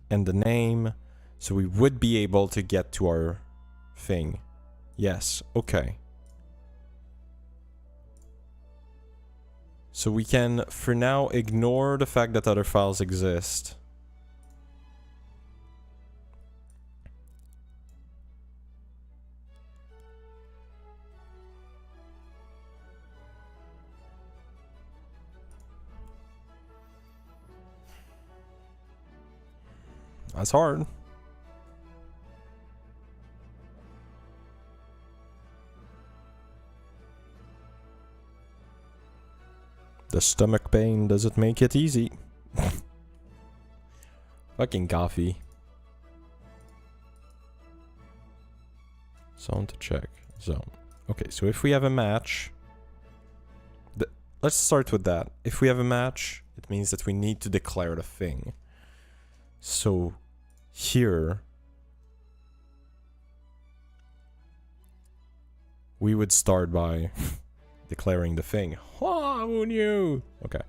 and the name. So we would be able to get to our thing. Yes, okay. So we can, for now, ignore the fact that other files exist. That's hard. The stomach pain doesn't make it easy. Fucking coffee. Zone to check. Zone. Okay, so if we have a match... Let's start with that. If we have a match, it means that we need to declare the thing. So here we would start by declaring the thing. Oh, who knew? Okay.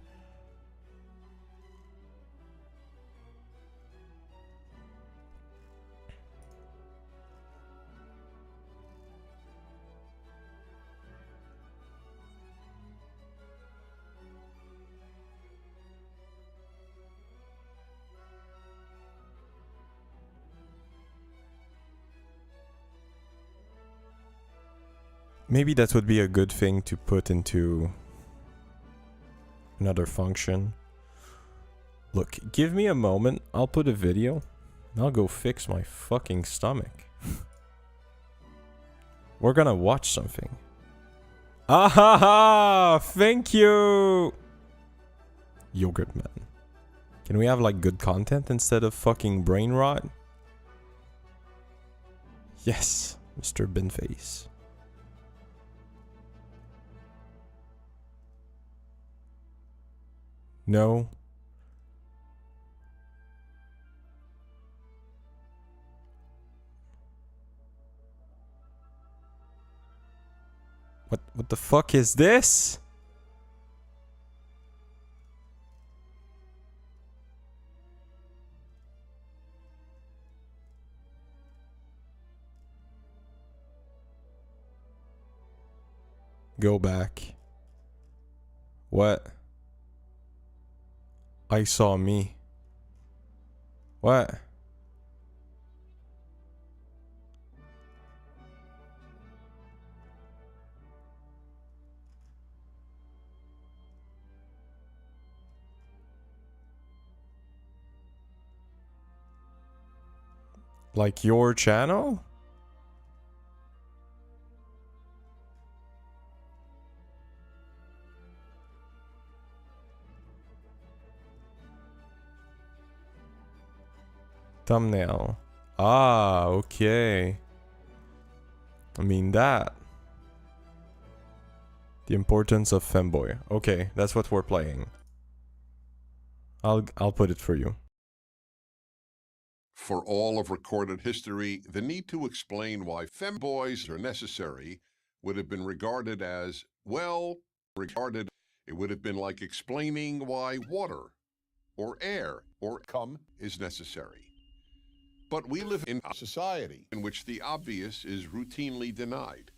Maybe that would be a good thing to put into another function. Look, give me a moment. I'll put a video. And I'll go fix my fucking stomach. We're gonna watch something. Ah ha ha! Thank you! Yogurt man. Can we have like good content instead of fucking brain rot? Yes, Mr. Binface. No. What the fuck is this? Go back. What? I saw me. What? Like your channel? Thumbnail. Ah, okay. I mean that. The importance of femboy. Okay, that's what we're playing. I'll put it for you. For all of recorded history, the need to explain why femboys are necessary would have been regarded as, well, regarded. It would have been like explaining why water or air or cum is necessary. But we live in a society in which the obvious is routinely denied.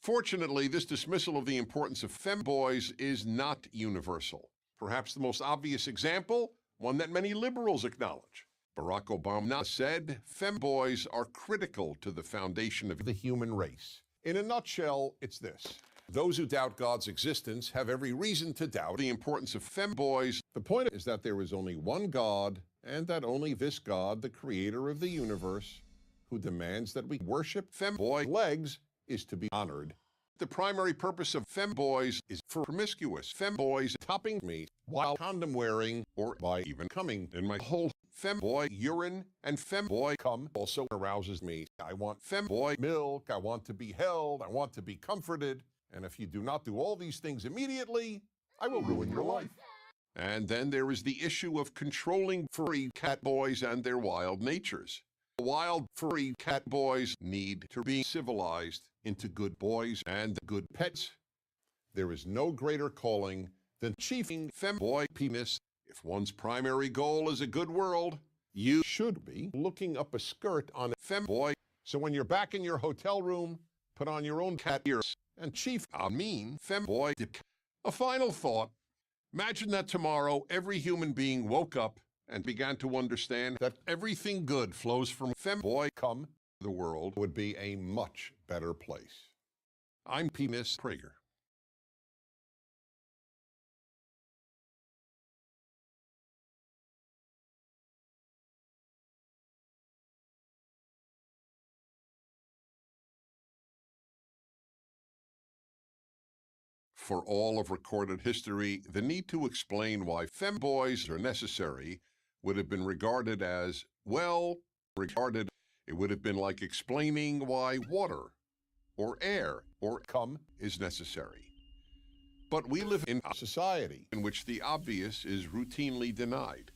Fortunately, this dismissal of the importance of femboys is not universal. Perhaps the most obvious example, one that many liberals acknowledge. Barack Obama said, femboys are critical to the foundation of the human race. In a nutshell, it's this. Those who doubt God's existence have every reason to doubt the importance of femboys. The point is that there is only one God, and that only this God, the creator of the universe, who demands that we worship femboy legs, is to be honored. The primary purpose of femboys is for promiscuous femboys topping me while condom wearing or by even coming in my hole. Femboy urine and femboy cum also arouses me. I want femboy milk, I want to be held, I want to be comforted, and if you do not do all these things immediately, I will ruin your life. And then there is the issue of controlling furry cat boys and their wild natures. Wild furry cat boys need to be civilized into good boys and good pets. There is no greater calling than chiefing femboy penis. If one's primary goal is a good world, you should be looking up a skirt on a femboy. So when you're back in your hotel room, put on your own cat ears and chief a mean femboy. A final thought. Imagine that tomorrow every human being woke up and began to understand that everything good flows from femboy cum. The world would be a much better place. I'm Penis Prager. For all of recorded history, the need to explain why femboys are necessary would have been regarded as, well, regarded. It would have been like explaining why water or air or cum is necessary. But we live in a society in which the obvious is routinely denied.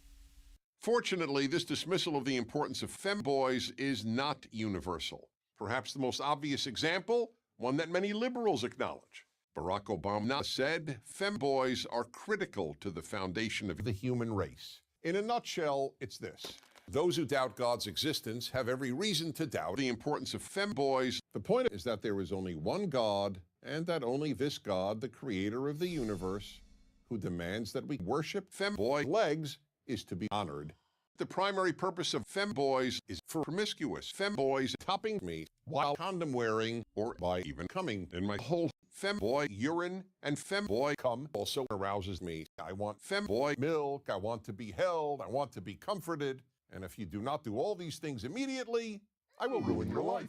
Fortunately, this dismissal of the importance of femboys is not universal. Perhaps the most obvious example, one that many liberals acknowledge. Barack Obama said, femboys are critical to the foundation of the human race. In a nutshell, it's this. Those who doubt God's existence have every reason to doubt the importance of femboys. The point is that there is only one God, and that only this God, the creator of the universe, who demands that we worship femboy legs, is to be honored. The primary purpose of femboys is for promiscuous femboys topping me while condom wearing or by even coming in my hole. Femboy urine and femboy cum also arouses me. I want femboy milk, I want to be held, I want to be comforted, and if you do not do all these things immediately, I will ruin your life.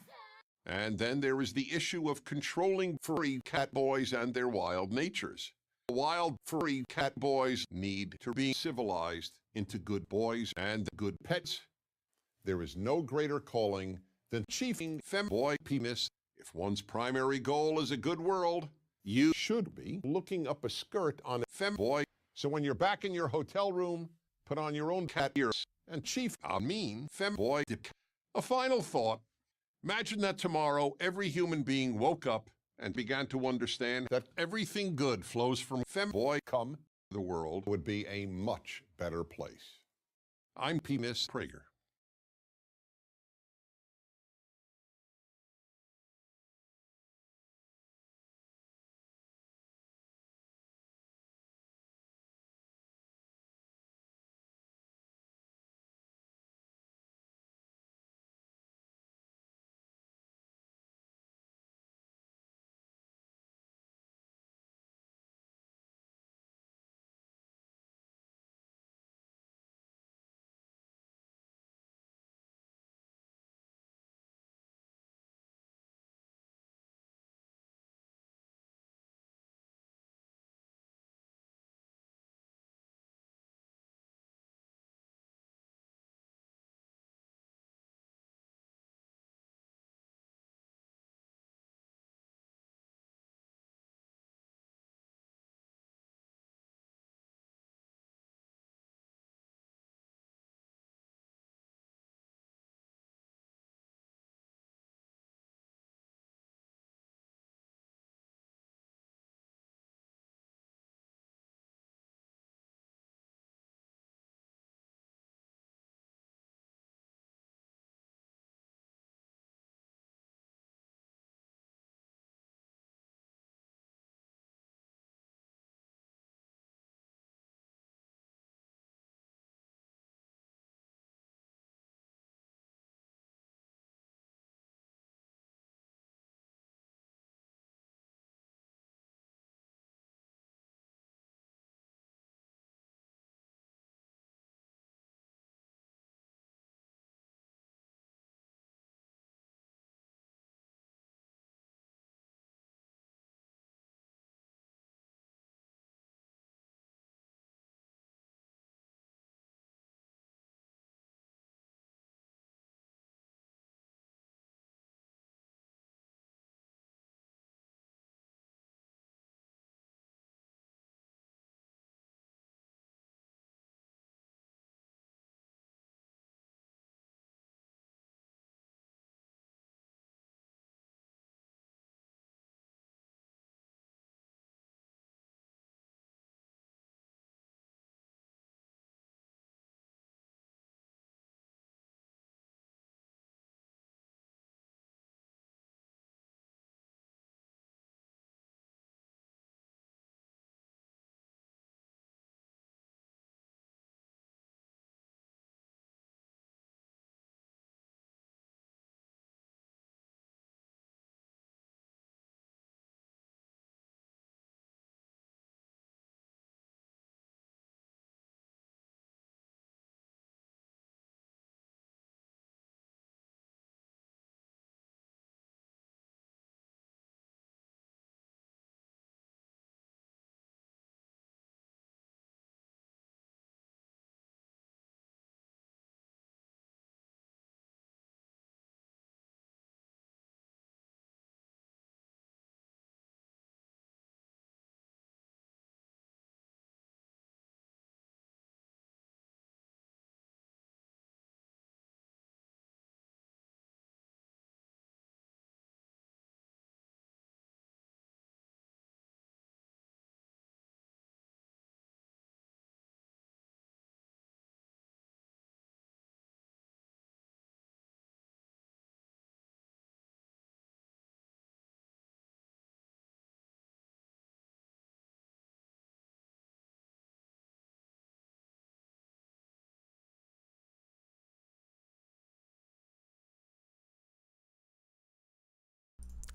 And then there is the issue of controlling furry cat boys and their wild natures. Wild furry cat boys need to be civilized into good boys and good pets. There is no greater calling than chiefing femboy penis. If one's primary goal is a good world, you should be looking up a skirt on a femboy. So when you're back in your hotel room, put on your own cat ears and chief, femboy. A final thought. Imagine that tomorrow every human being woke up and began to understand that everything good flows from femboy. Come, the world would be a much better place. I'm Penis Prager.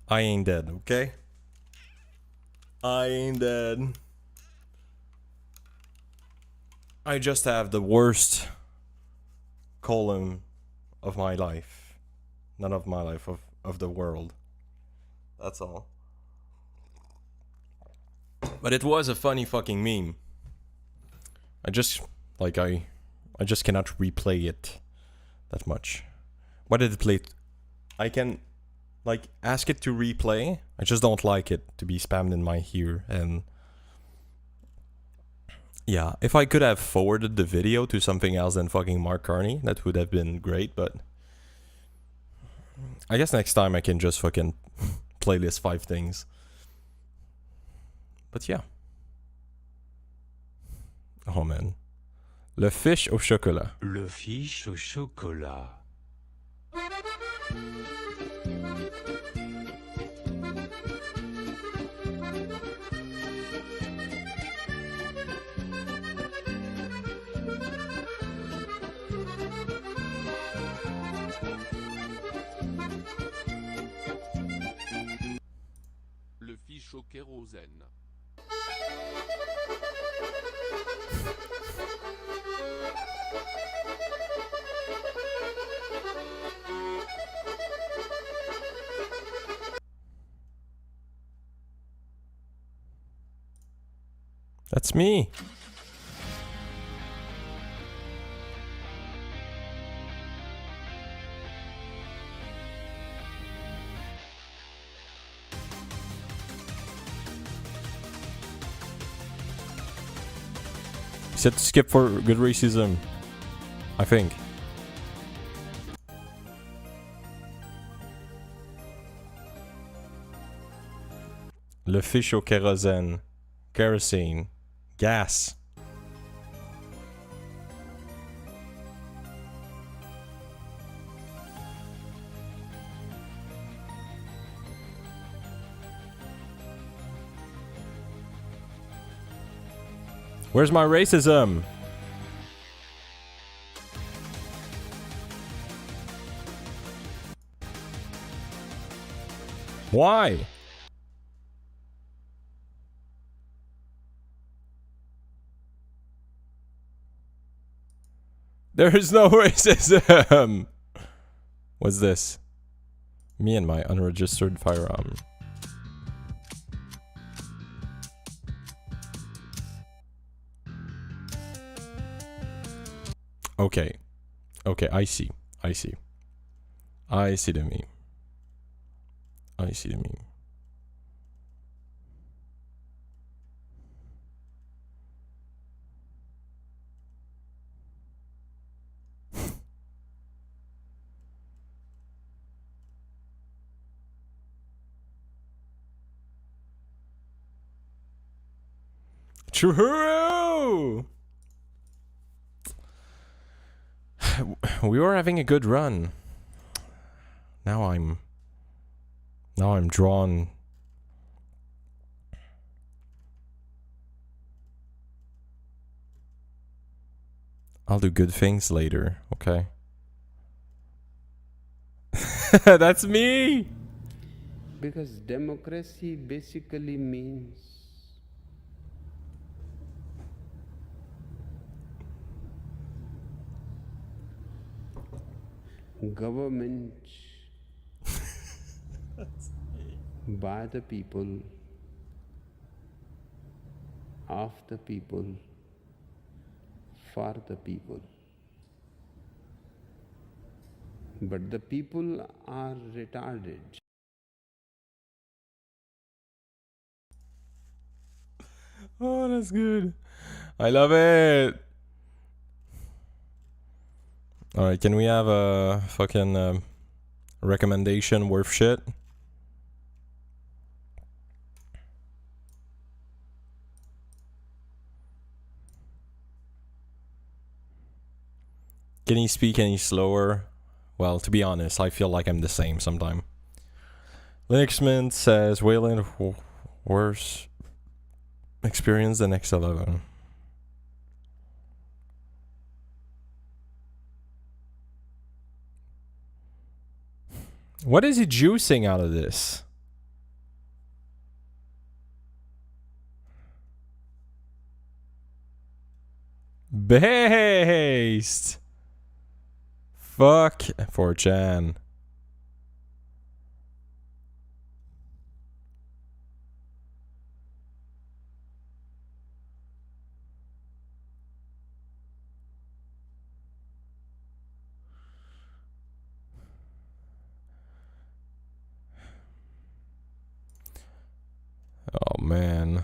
I ain't dead, okay? I ain't dead. I just have the worst column of my life. Not of my life, of the world. That's all. But it was a funny fucking meme. I just cannot replay it that much. Why did it play? I can, like, ask it to replay. I just don't like it to be spammed in my ear, and Yeah, if I could have forwarded the video to something else than fucking Mark Carney, that would have been great, but I guess next time I can just fucking playlist 5 things. But yeah. Oh man. Le fish au chocolat. Le fiche au chocolat. Le fiche au kérosène. That's me. You said to skip for good racism, I think. Le fish au kérosène. Kerosene. Gas. Where's my racism? Why? There is no racism. What's this? Me and my unregistered firearm. Okay. Okay, I see. I see. I see the meme. I see the meme. True. We were having a good run. Now I'm drawn. I'll do good things later, okay? That's me. Because democracy basically means government by the people, of the people, for the people. But the people are retarded. Oh, that's good. I love it. Alright, can we have a fucking recommendation worth shit? Can you speak any slower? Well, to be honest, I feel like I'm the same sometime. Linux Mint says Wayland worse experience than X11. What is he juicing out of this? Based. Fuck 4chan. Oh man.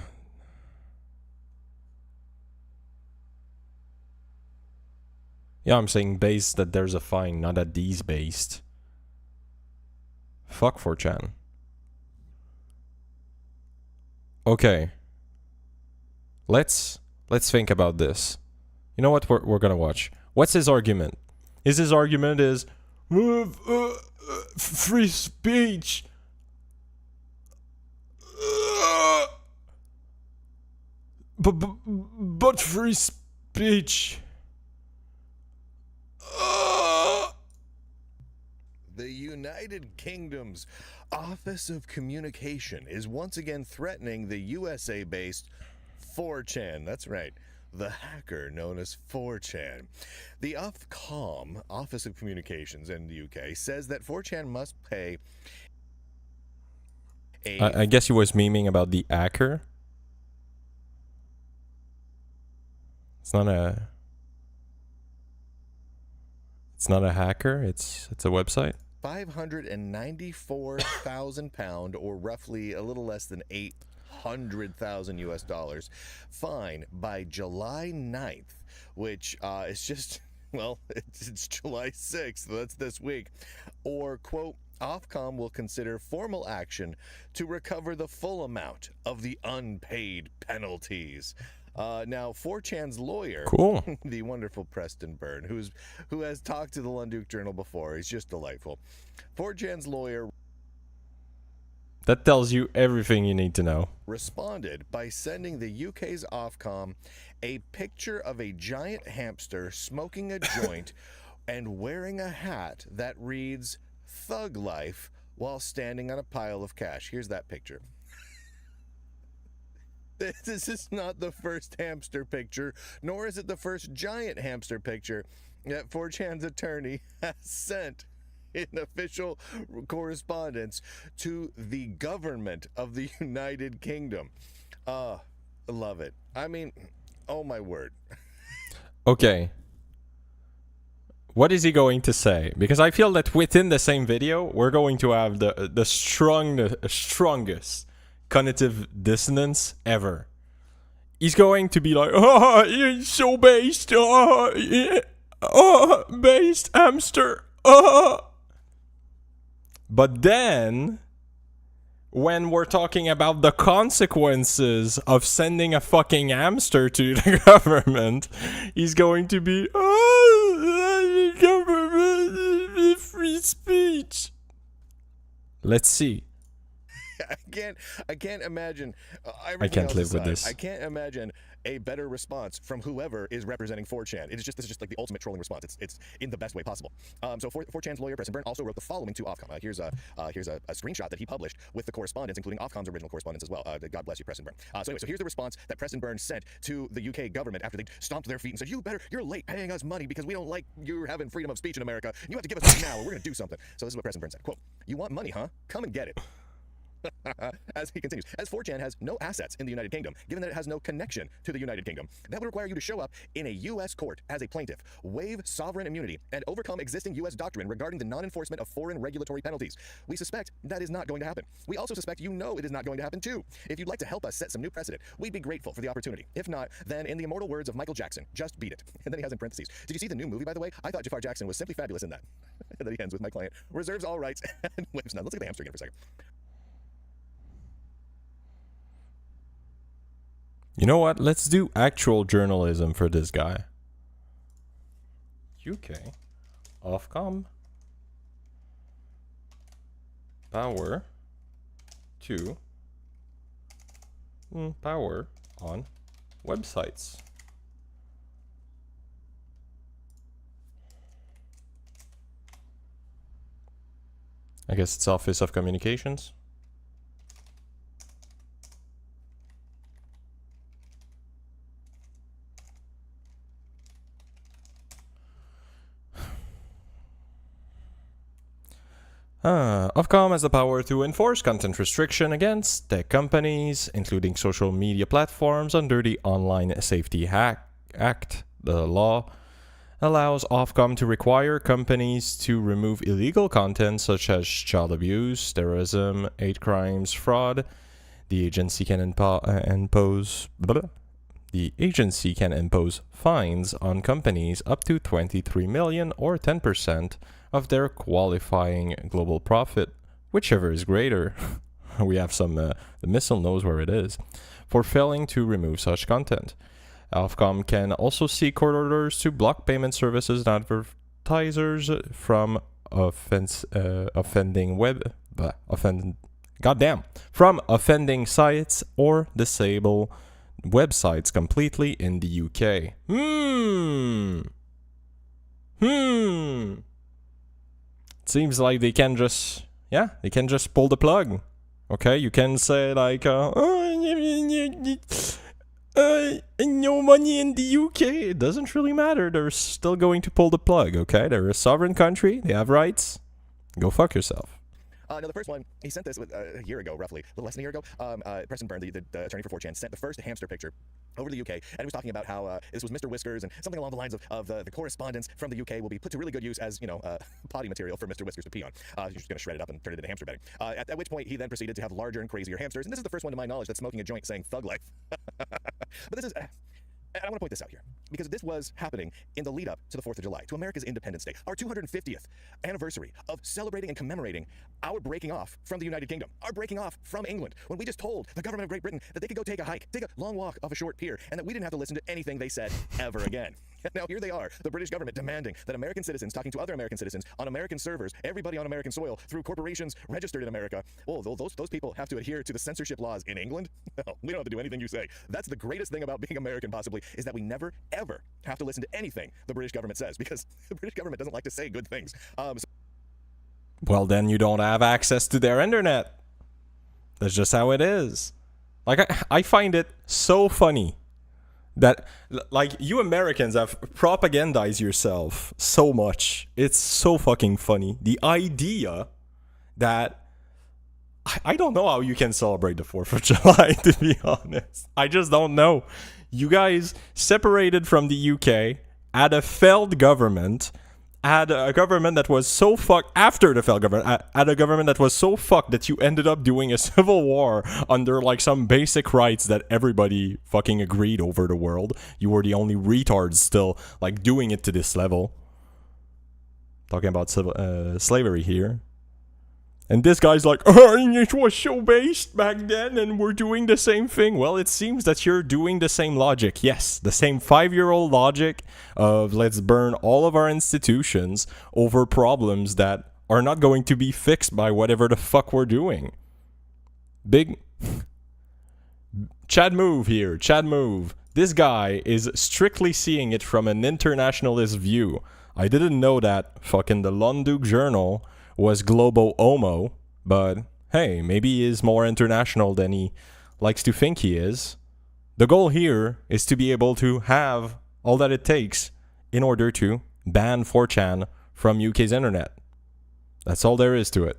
Yeah, I'm saying based that there's a fine, not that these based. Fuck 4chan. Okay. Let's think about this. You know what we're gonna watch? What's his argument? His argument is free speech. But free speech. The United Kingdom's Office of Communication is once again threatening the USA-based 4chan. That's right, the hacker known as 4chan. The Ofcom, Office of Communications in the UK, says that 4chan must pay I guess he was memeing about the hacker. It's not a hacker, it's a website. £594,000 or roughly a little less than 800,000 US dollars fine by July 9th, which is just, well, it's July 6th, so that's this week. Or, quote, Ofcom will consider formal action to recover the full amount of the unpaid penalties. Now, 4chan's lawyer, Cool. the wonderful Preston Byrne, who has talked to the Lunduk Journal before, he's just delightful. 4chan's lawyer That tells you everything you need to know. responded by sending the UK's Ofcom a picture of a giant hamster smoking a joint and wearing a hat that reads "Thug Life" while standing on a pile of cash. Here's that picture. This is not the first hamster picture, nor is it the first giant hamster picture that 4chan's attorney has sent in official correspondence to the government of the United Kingdom. Love it. I mean, oh my word. Okay. What is he going to say? Because I feel that within the same video, we're going to have the strongest cognitive dissonance ever. He's going to be like, oh, you're so based, oh, yeah, oh, based hamster, oh. But then, when we're talking about the consequences of sending a fucking hamster to the government, he's going to be, oh, government, free speech. Let's see. I can't imagine. I can't live with this. I can't imagine a better response from whoever is representing 4chan. This is just like the ultimate trolling response. It's in the best way possible. So 4chan's lawyer, Preston Byrne, also wrote the following to Ofcom. Here's a screenshot that he published with the correspondence, including Ofcom's original correspondence as well. God bless you, Preston Byrne. So here's the response that Preston Byrne sent to the UK government after they stomped their feet and said, you're late paying us money because we don't like you having freedom of speech in America. You have to give us money now or we're going to do something. So this is what Preston Byrne said. Quote, you want money, huh? Come and get it. As he continues, as 4chan has no assets in the United Kingdom, given that it has no connection to the United Kingdom, that would require you to show up in a U.S. court as a plaintiff, waive sovereign immunity, and overcome existing U.S. doctrine regarding the non-enforcement of foreign regulatory penalties. We suspect that is not going to happen. We also suspect you know it is not going to happen too. If you'd like to help us set some new precedent, we'd be grateful for the opportunity. If not, then in the immortal words of Michael Jackson, just beat it. And then he has in parentheses, did you see the new movie, by the way? I thought Jafar Jackson was simply fabulous in that. And then he ends with, my client reserves all rights and waves none. Let's look at the hamster again for a second. You know what? Let's do actual journalism for this guy. UK. Ofcom. Power. To. Power on websites. I guess it's Office of Communications. Ofcom has the power to enforce content restriction against tech companies, including social media platforms, under the Online Safety Act. The law allows Ofcom to require companies to remove illegal content such as child abuse, terrorism, hate crimes, fraud. The agency can impose The agency can impose fines on companies up to 23 million or 10% of their qualifying global profit, whichever is greater. We have some, the missile knows where it is, for failing to remove such content. Ofcom can also seek court orders to block payment services and advertisers from offending offending sites or disable websites completely in the UK. It seems like they can just, they can just pull the plug. Okay, you can say like, no money in the UK. It doesn't really matter. They're still going to pull the plug, okay? They're a sovereign country. They have rights. Go fuck yourself. No, the first one, he sent this a year ago, roughly, a little less than a year ago. Preston Byrne, the attorney for 4chan, sent the first hamster picture over to the UK, and he was talking about how this was Mr. Whiskers, and something along the lines of the correspondence from the UK will be put to really good use as, potty material for Mr. Whiskers to pee on. You're just going to shred it up and turn it into hamster bedding. At which point, he then proceeded to have larger and crazier hamsters, and this is the first one to my knowledge that's smoking a joint saying thug life. But this is... And I want to point this out here, because this was happening in the lead up to the 4th of July, to America's Independence Day, our 250th anniversary of celebrating and commemorating our breaking off from the United Kingdom, our breaking off from England, when we just told the government of Great Britain that they could go take a hike, take a long walk off a short pier, and that we didn't have to listen to anything they said ever again. Now here they are, the British government demanding that American citizens, talking to other American citizens on American servers, everybody on American soil, through corporations registered in America. Oh, those people have to adhere to the censorship laws in England? No, we don't have to do anything you say. That's the greatest thing about being American, possibly, is that we never, ever have to listen to anything the British government says, because the British government doesn't like to say good things. Well, then you don't have access to their internet. That's just how it is. Like, I find it so funny that, like, you Americans have propagandized yourself so much. It's so fucking funny. The idea that... I don't know how you can celebrate the 4th of July, to be honest. I just don't know. You guys separated from the UK, had a failed government, had a government that was so fucked after the failed government, had a government that was so fucked that you ended up doing a civil war under like some basic rights that everybody fucking agreed over the world. You were the only retards still like doing it to this level. Talking about slavery here. And this guy's like, it was so based back then and we're doing the same thing. Well, it seems that you're doing the same logic. Yes, the same 5-year-old logic of let's burn all of our institutions over problems that are not going to be fixed by whatever the fuck we're doing. Big... Chad Move here, Chad Move. This guy is strictly seeing it from an internationalist view. I didn't know that fucking the London Journal was Globo Homo, but hey, maybe he is more international than he likes to think he is. The goal here is to be able to have all that it takes in order to ban 4chan from UK's internet. That's all there is to it.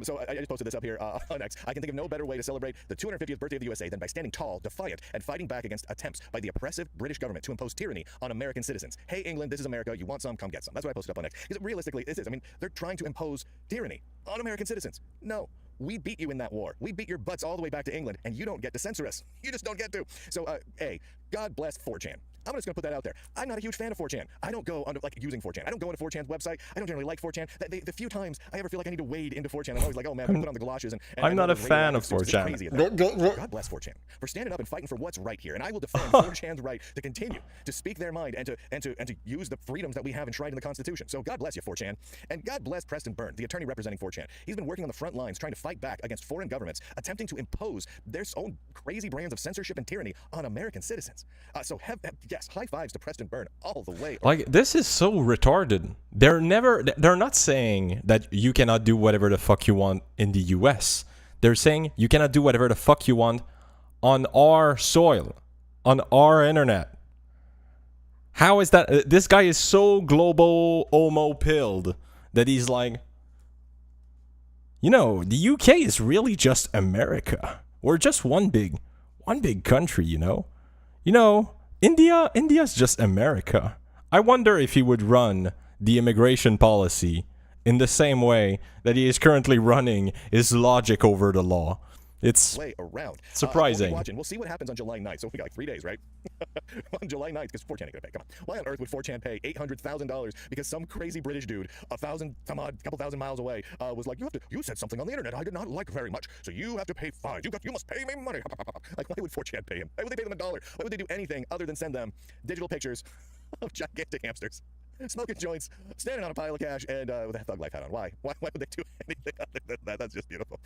So I just posted this up here on X. I can think of no better way to celebrate the 250th birthday of the USA than by standing tall, defiant, and fighting back against attempts by the oppressive British government to impose tyranny on American citizens. Hey, England, this is America. You want some? Come get some. That's what I posted up on X. Because realistically, this is. I mean, they're trying to impose tyranny on American citizens. No. We beat you in that war. We beat your butts all the way back to England, and you don't get to censor us. You just don't get to. So, A, God bless 4chan. I'm just going to put that out there. I'm not a huge fan of 4chan. I don't go under, like, using 4chan. I don't go into 4chan's website. I don't generally like 4chan. The few times I ever feel like I need to wade into 4chan, I'm always like, oh man, I'm put on the galoshes. And I'm not a fan of 4chan. God bless 4chan for standing up and fighting for what's right here. And I will defend 4chan's right to continue to speak their mind and to use the freedoms that we have enshrined in the Constitution. So God bless you, 4chan. And God bless Preston Byrne, the attorney representing 4chan. He's been working on the front lines trying to fight back against foreign governments, attempting to impose their own crazy brands of censorship and tyranny on American citizens. Yes, high fives to Preston Byrne all the way. Like, this is so retarded. They're not saying that you cannot do whatever the fuck you want in the US. They're saying you cannot do whatever the fuck you want on our soil, on our internet. How is that? This guy is so global homo pilled that he's like, the UK is really just America. We're just one big country, India's just America. I wonder if he would run the immigration policy in the same way that he is currently running his logic over the law. It's way around. surprising. We'll be watching. We'll see what happens on July 9th. So we got like 3 days, right? On July 9th, because 4chan ain't gonna pay. Come on. Why on earth would 4chan pay $800,000 because some crazy British dude, couple thousand miles away, was like, you said something on the internet I did not like very much, so you have to pay fines. You must pay me money. Like, why would 4chan pay him? Why would they pay them $1? Why would they do anything other than send them digital pictures of gigantic hamsters smoking joints, standing on a pile of cash, and with a thug life hat on? Why would they do anything other than that? That's just beautiful.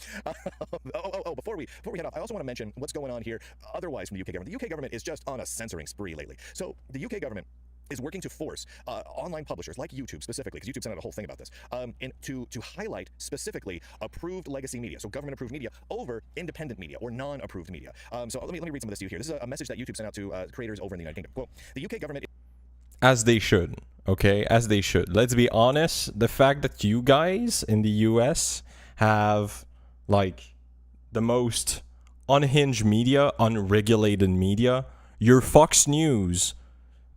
Before we head off, I also want to mention what's going on here otherwise from the UK government. The UK government is just on a censoring spree lately. So the UK government is working to force online publishers like YouTube specifically, because YouTube sent out a whole thing about this, to highlight specifically approved legacy media, so government-approved media over independent media or non-approved media. So let me read some of this to you here. This is a message that YouTube sent out to creators over in the United Kingdom. Quote, the UK government... As they should, okay? As they should. Let's be honest, the fact that you guys in the US have, like, the most unhinged media, unregulated media, your Fox News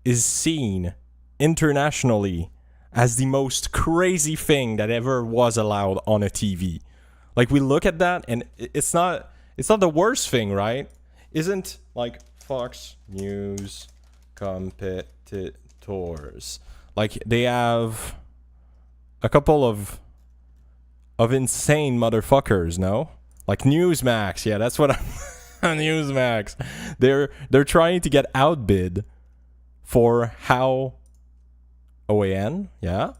is seen internationally as the most crazy thing that ever was allowed on a TV. Like, we look at that, and it's not the worst thing, right? Isn't, like, Fox News competitors. Like, they have a couple of insane motherfuckers, no? Like Newsmax, yeah, that's what I'm Newsmax. They're trying to get outbid for how OAN, yeah?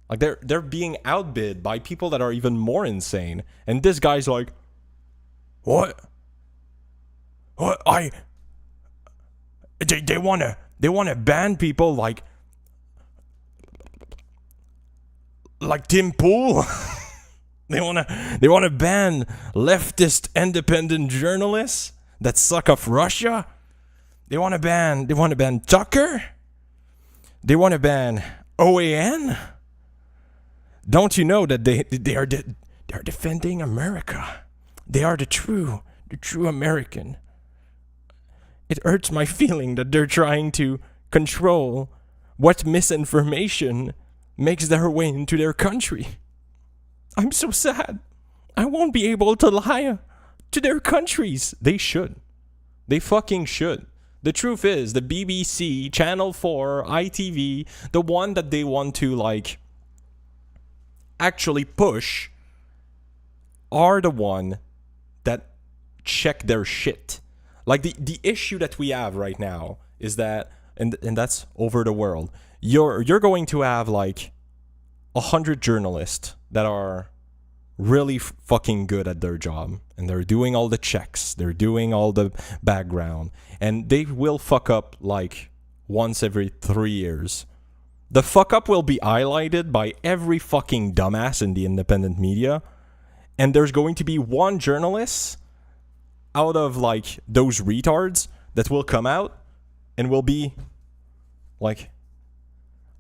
Like, they're being outbid by people that are even more insane. And this guy's like, what? They wanna ban people like Tim Pool. They wanna ban leftist independent journalists that suck off Russia. They wanna ban Tucker. They wanna ban OAN. Don't you know that they are defending America? They are the true American. It hurts my feeling that they're trying to control what misinformation makes their way into their country. I'm so sad. I won't be able to lie to their countries. They should. They fucking should. The truth is, the BBC, Channel 4, ITV, the one that they want to, like, actually push, are the one that check their shit. Like, the issue that we have right now is that, and that's over the world, you're going to have, like, 100 journalists that are really fucking good at their job, and they're doing all the checks, they're doing all the background, and they will fuck up, like, once every 3 years. The fuck up will be highlighted by every fucking dumbass in the independent media, and there's going to be one journalist out of, like, those retards that will come out and will be like,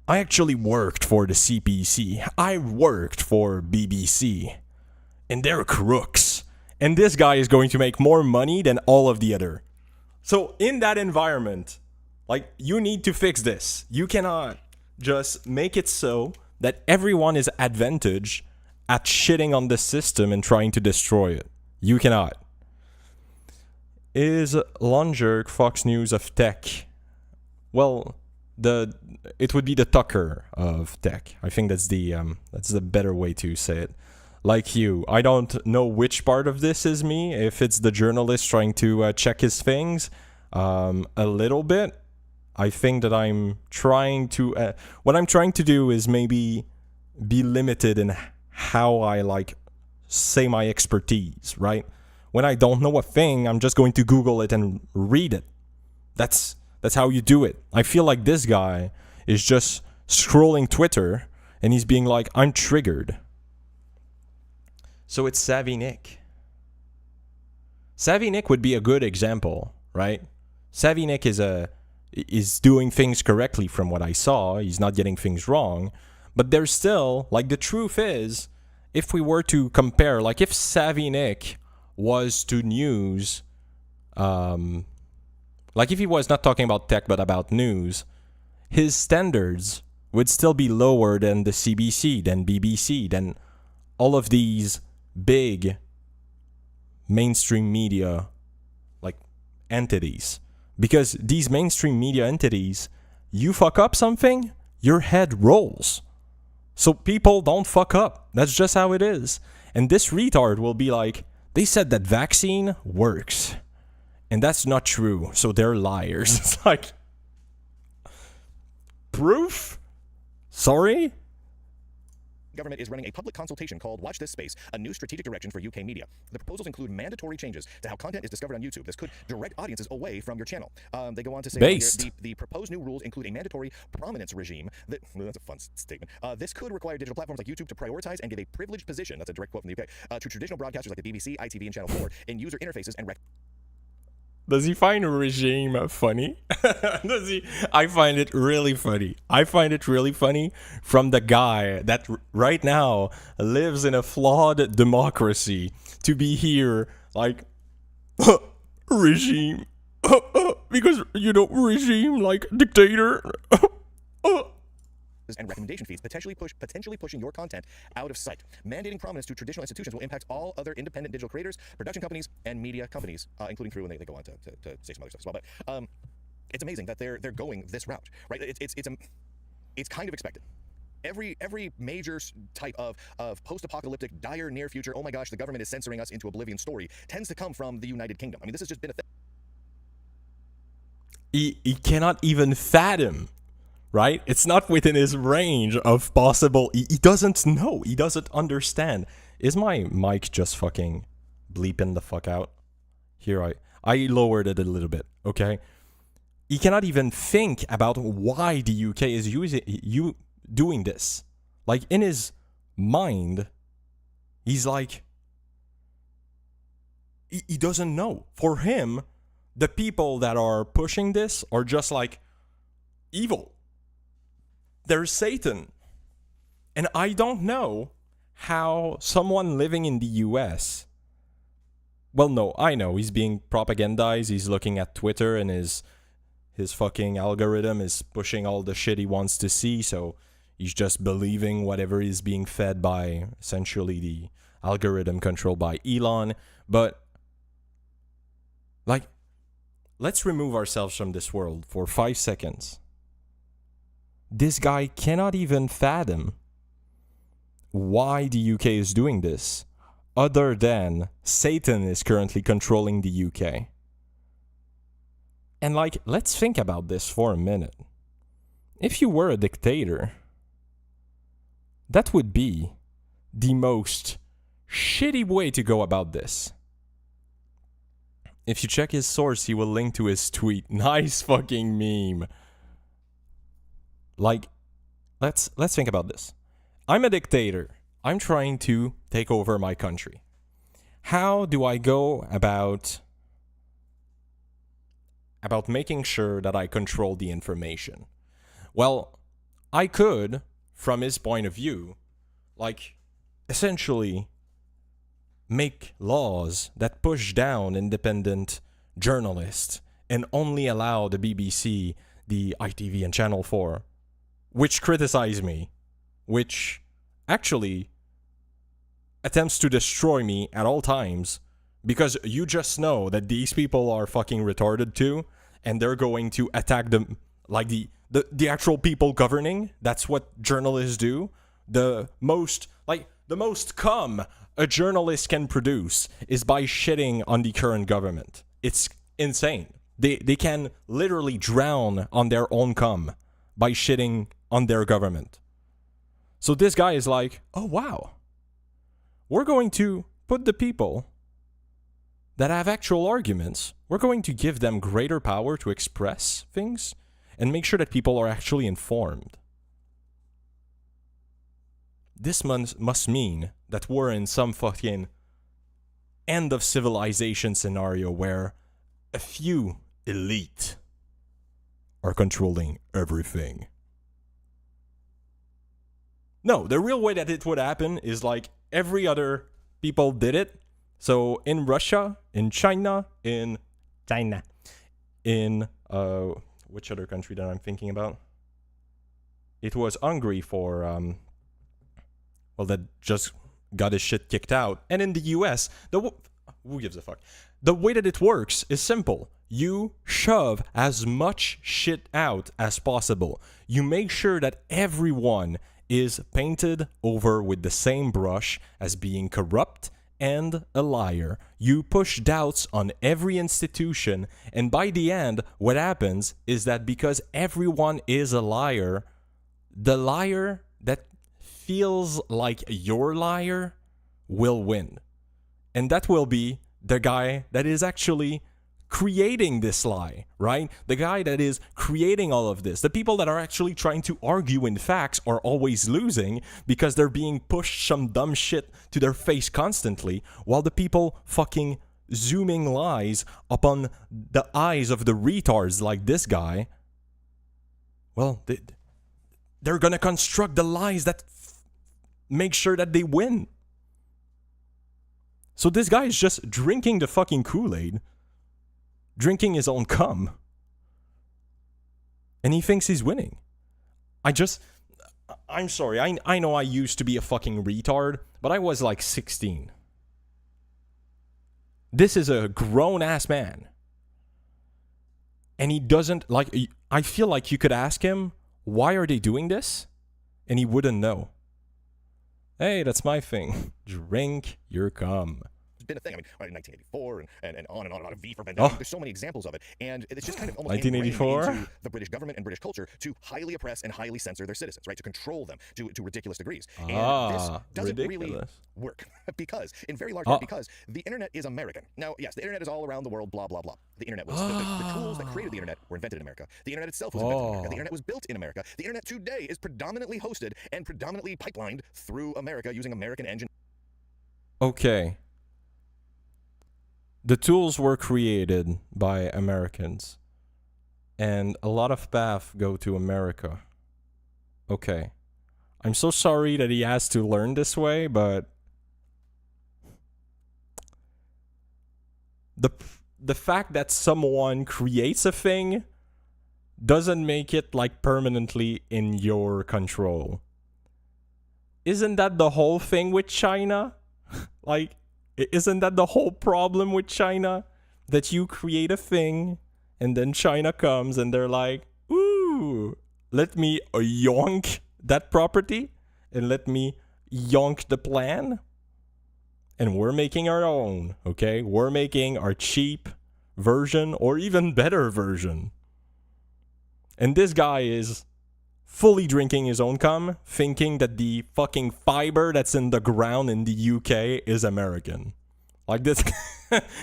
I actually worked for the CPC. I worked for BBC. And they're crooks. And this guy is going to make more money than all of the other. So in that environment, like, you need to fix this. You cannot just make it so that everyone is advantaged at shitting on the system and trying to destroy it. You cannot. Is Longerk Fox News of tech? Well, it would be the Tucker of tech. I think that's the better way to say it. Like you, I don't know which part of this is me. If it's the journalist trying to check his things, a little bit. I think that I'm trying to. What I'm trying to do is maybe be limited in how I, like, say my expertise, right? When I don't know a thing, I'm just going to Google it and read it. That's how you do it. I feel like this guy is just scrolling Twitter and he's being like, I'm triggered. So it's Savvy Nick. Savvy Nick would be a good example, right? Savvy Nick is doing things correctly from what I saw. He's not getting things wrong. But there's still, like, the truth is, if we were to compare, like, if Savvy Nick was to news, like, if he was not talking about tech but about news, his standards would still be lower than the CBC, than BBC, than all of these big mainstream media like entities. Because these mainstream media entities, you fuck up something, your head rolls. So people don't fuck up. That's just how it is. And this retard will be like, they said that vaccine works. And that's not true. So they're liars. It's like, proof? Sorry? Government is running a public consultation called Watch This Space, a new strategic direction for UK media. The proposals include mandatory changes to how content is discovered on YouTube. This could direct audiences away from your channel. They go on to say the proposed new rules include a mandatory prominence regime. That's a fun statement. This could require digital platforms like YouTube to prioritize and give a privileged position, that's a direct quote from the UK, to traditional broadcasters like the BBC, ITV, and Channel 4 in user interfaces and Does he find regime funny? Does he? I find it really funny. I find it really funny from the guy that right now lives in a flawed democracy to be here like regime because you know regime like dictator. and recommendation feeds, potentially pushing your content out of sight. Mandating prominence to traditional institutions will impact all other independent digital creators, production companies, and media companies, including True, and they go on to say some other stuff as well. But it's amazing that they're going this route, right? It's kind of expected. Every major type of post-apocalyptic, dire near future, oh my gosh, the government is censoring us into oblivion story tends to come from the United Kingdom. I mean, this has just been a thing. He cannot even fathom. Right? It's not within his range of possible. He doesn't know. He doesn't understand. Is my mic just fucking bleeping the fuck out? Here, I lowered it a little bit, okay? He cannot even think about why the UK is doing this. Like, in his mind, he's like... He doesn't know. For him, the people that are pushing this are just like evil. They're Satan. And I don't know how someone living in the US... Well, no, I know. He's being propagandized. He's looking at Twitter and his fucking algorithm is pushing all the shit he wants to see. So he's just believing whatever is being fed by essentially the algorithm controlled by Elon. But, like, let's remove ourselves from this world for 5 seconds. This guy cannot even fathom why the UK is doing this, other than Satan is currently controlling the UK. And like, let's think about this for a minute. If you were a dictator, that would be the most shitty way to go about this. If you check his source, he will link to his tweet. Nice fucking meme. Like, let's think about this. I'm a dictator. I'm trying to take over my country. How do I go about making sure that I control the information? Well, I could, from his point of view, like, essentially make laws that push down independent journalists and only allow the BBC, the ITV, and Channel 4, which criticize me, which actually attempts to destroy me at all times, because you just know that these people are fucking retarded too, and they're going to attack them, like the actual people governing. That's what journalists do. The most cum a journalist can produce is by shitting on the current government. It's insane. They can literally drown on their own cum by shitting on their government. So this guy is like, oh wow, we're going to put the people that have actual arguments, we're going to give them greater power to express things and make sure that people are actually informed. This must mean that we're in some fucking end of civilization scenario where a few elite are controlling everything. No, the real way that it would happen is like every other people did it. So in Russia, in China, in which other country that I'm thinking about? It was Hungary for, that just got his shit kicked out. And in the US, Who gives a fuck? The way that it works is simple. You shove as much shit out as possible. You make sure that everyone is painted over with the same brush as being corrupt and a liar. You push doubts on every institution, and by the end, what happens is that because everyone is a liar, the liar that feels like your liar will win. And that will be the guy that is actually creating this lie, right? The guy that is creating all of this. The people that are actually trying to argue in facts are always losing because they're being pushed some dumb shit to their face constantly, while the people fucking zooming lies upon the eyes of the retards like this guy, well, they're gonna construct the lies that make sure that they win. So this guy is just drinking the fucking Kool-Aid, drinking his own cum, and he thinks he's winning. I'm sorry, I know I used to be a fucking retard, but I was like 16. This is a grown-ass man. And he doesn't, like, I feel like you could ask him, why are they doing this? And he wouldn't know. Hey, that's my thing. Drink your cum. It's been a thing. I mean, in 1984 and on and on about a V for Vendetta. There's so many examples of it, and it's just kind of almost 1984 into the British government and British culture to highly oppress and highly censor their citizens, right? To control them to ridiculous degrees. And this doesn't really work because, in very large part, because the internet is American. Now, yes, the internet is all around the world. Blah blah blah. The internet was the tools that created the internet were invented in America. The internet itself was invented in America. The internet was built in America. The internet today is predominantly hosted and predominantly pipelined through America using American engine. Okay. The tools were created by Americans, and a lot of paths go to America. Okay. I'm so sorry that he has to learn this way, but the fact that someone creates a thing doesn't make it like permanently in your control. Isn't that the whole thing with China? Like, isn't that the whole problem with China? That you create a thing, and then China comes and they're like, ooh, let me yonk that property, and let me yonk the plan. And we're making our own, okay? We're making our cheap version, or even better version. And this guy is fully drinking his own cum, thinking that the fucking fiber that's in the ground in the UK is American. Like this,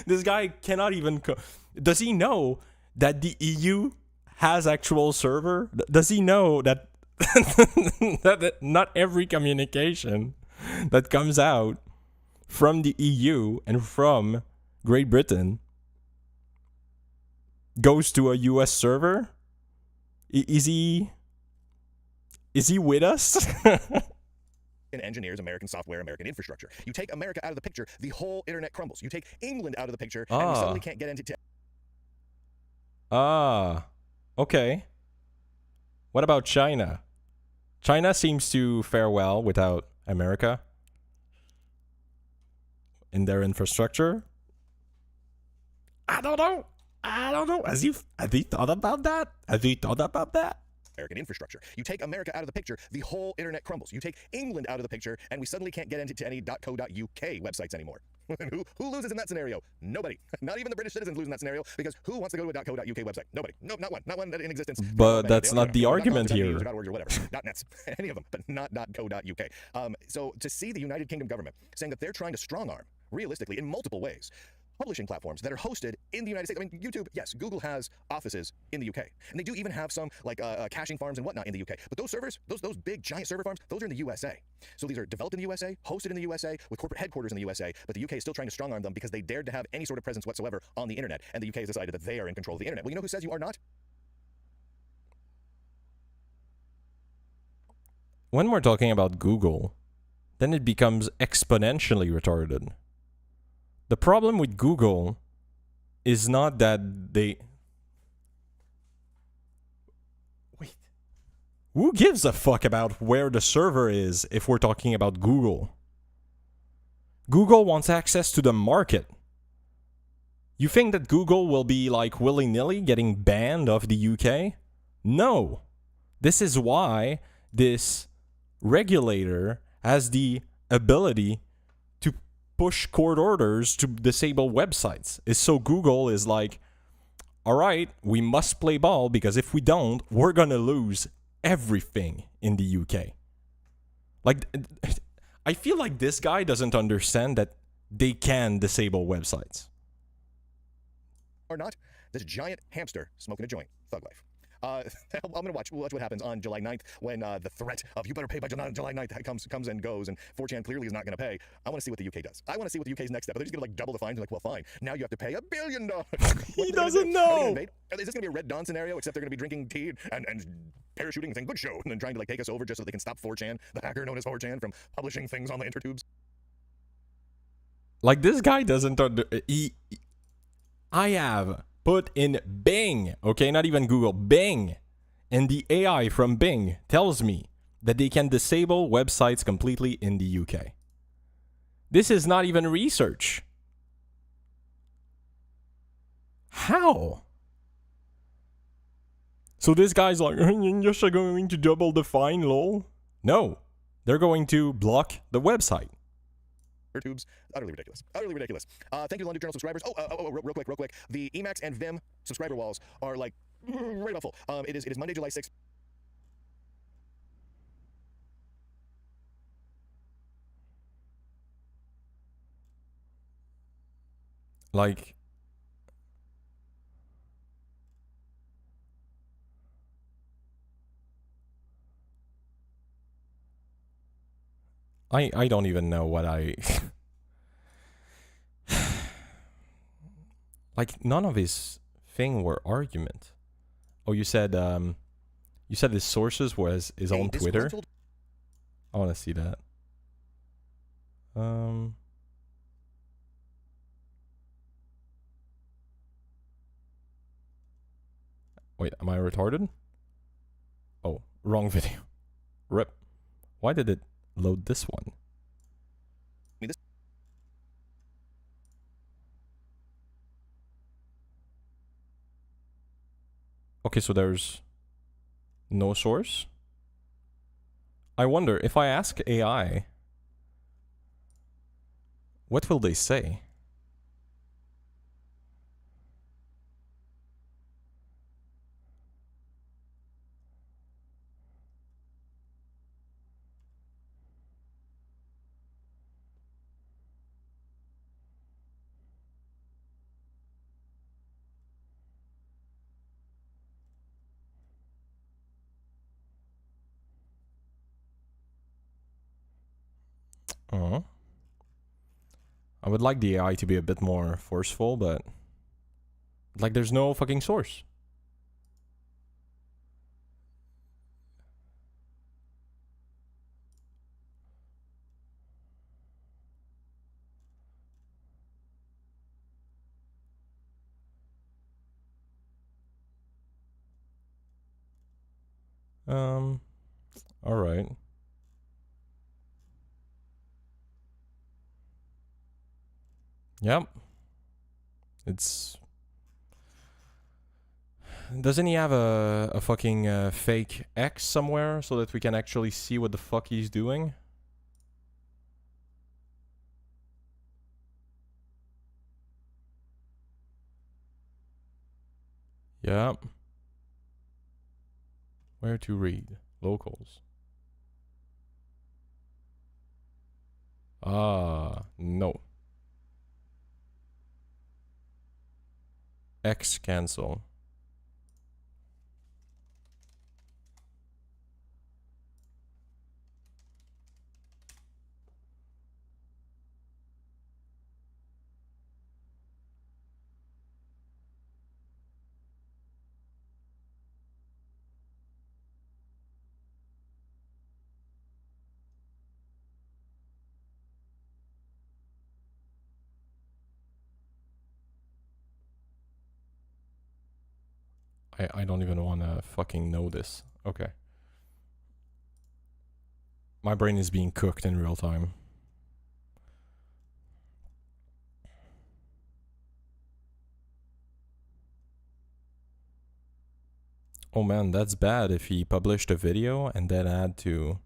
this guy cannot even. Does he know that the EU has actual server? Does he know that that not every communication that comes out from the EU and from Great Britain goes to a US server? Is he with us? Engineers, American software, American infrastructure. You take America out of the picture, the whole internet crumbles. You take England out of the picture, and we suddenly can't get into... Okay. What about China? China seems to fare well without America in their infrastructure. I don't know. Have you thought about that? American infrastructure. You take America out of the picture, the whole internet crumbles. You take England out of the picture, and we suddenly can't get into any .co.uk websites anymore. Who loses in that scenario? Nobody. Not even the British citizens lose in that scenario, because who wants to go to a .co.uk website? Nobody. No, not one in existence. But that's not the argument here. .org or whatever. .nets. Any of them, but not .co.uk. So to see the United Kingdom government saying that they're trying to strong arm, realistically, in multiple ways, publishing platforms that are hosted in the United States. I mean, YouTube, yes, Google has offices in the UK. And they do even have some, like, caching farms and whatnot in the UK. But those servers, those big, giant server farms, those are in the USA. So these are developed in the USA, hosted in the USA, with corporate headquarters in the USA, but the UK is still trying to strong-arm them because they dared to have any sort of presence whatsoever on the internet, and the UK has decided that they are in control of the internet. Well, you know who says you are not? When we're talking about Google, then it becomes exponentially retarded. The problem with Google is not that they... Wait. Who gives a fuck about where the server is if we're talking about Google? Google wants access to the market. You think that Google will be like willy-nilly getting banned off the UK? No. This is why this regulator has the ability to push court orders to disable websites. Is so Google is like, all right, we must play ball because if we don't, we're going to lose everything in the UK. Like, I feel like this guy doesn't understand that they can disable websites. Or not, this giant hamster smoking a joint. Thug life. I'm gonna watch what happens on July 9th when the threat of you better pay by July 9th comes and goes, and 4chan clearly is not gonna pay. I want to see what the UK does. I want to see what the UK's next step. Are they just gonna like double the fines? And like, well, fine. Now you have to pay $1 billion. He doesn't know. Is this gonna be a Red Dawn scenario? Except they're gonna be drinking tea and parachuting and saying good show, and then trying to like take us over just so they can stop 4chan, the hacker known as 4chan, from publishing things on the intertubes. Like, this guy doesn't I have put in Bing, okay, not even Google, Bing, and the AI from Bing tells me that they can disable websites completely in the UK. This is not even research. How? So this guy's like, you're just going to double the fine, lol? No, they're going to block the website. Tubes, utterly ridiculous. Utterly ridiculous. Thank you to London Journal subscribers. Real quick. The Emacs and Vim subscriber walls are like right off full. It is Monday, July 6th. Like, I don't even know what I like, none of his thing were argument. Oh, you said his sources was his own Twitter? I want to see that. Wait, am I retarded? Oh, wrong video. Rip. Why did it load this one? Okay, so there's no source. I wonder if I ask AI, what will they say? I would like the AI to be a bit more forceful, but like, there's no fucking source. All right. Yep. It's... Doesn't he have a fucking fake X somewhere so that we can actually see what the fuck he's doing? Yep. Where to read? Locals. Ah, no. X cancel. I don't even want to fucking know this. Okay. My brain is being cooked in real time. Oh man, that's bad if he published a video and then had to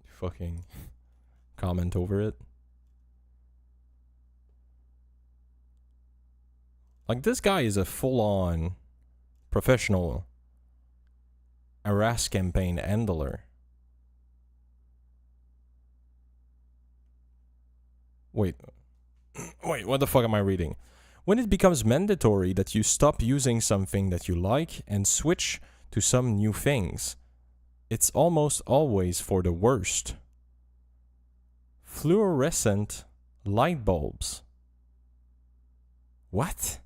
fucking comment over it. Like, this guy is a full-on professional harass campaign handler. Wait, what the fuck am I reading? When it becomes mandatory that you stop using something that you like and switch to some new things, it's almost always for the worst. Fluorescent light bulbs. What?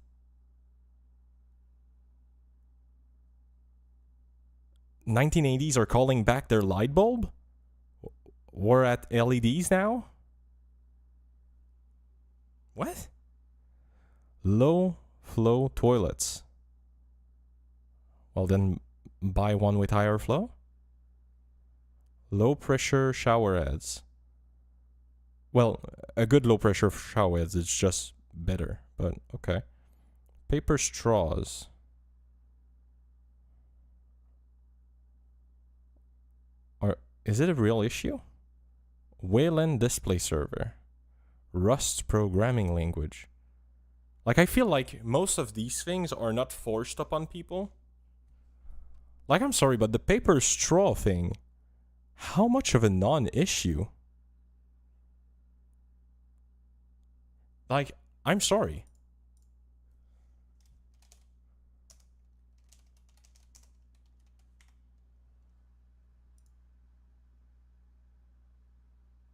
'1980s are calling back their light bulb? We're at LEDs now? What? Low flow toilets. Well then, buy one with higher flow? Low pressure shower heads. Well, a good low pressure shower heads is just better, but okay. Paper straws. Is it a real issue? Wayland display server. Rust programming language. Like, I feel like most of these things are not forced upon people. Like, I'm sorry, but the paper straw thing, how much of a non-issue? Like, I'm sorry.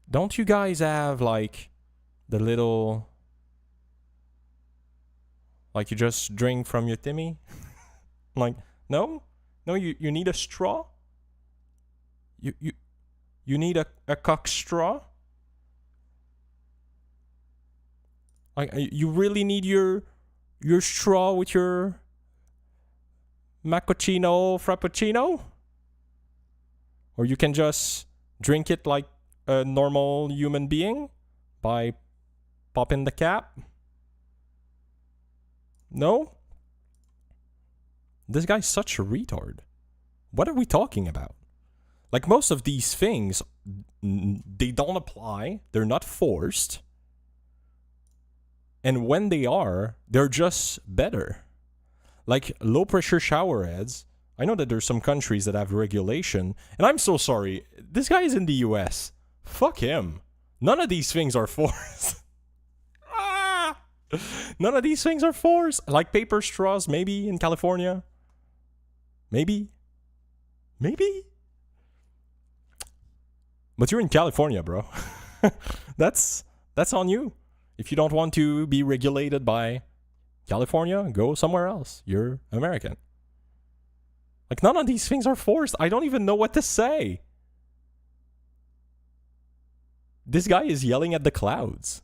Don't you guys have, like, the little... Like, you just drink from your Timmy? Like, no? No, you need a straw? You need a cock straw? Like, you really need your straw with your macchiato frappuccino? Or you can just drink it like a normal human being by popping the cap? No? This guy's such a retard. What are we talking about? Like, most of these things, they don't apply. They're not forced. And when they are, they're just better. Like, low pressure shower heads. I know that there's some countries that have regulation. And I'm so sorry. This guy is in the US. Fuck him. None of these things are forced. None of these things are forced. Like paper straws, maybe in California. Maybe. Maybe. But you're in California, bro. That's on you. If you don't want to be regulated by California, go somewhere else. You're American. Like, none of these things are forced. I don't even know what to say. This guy is yelling at the clouds.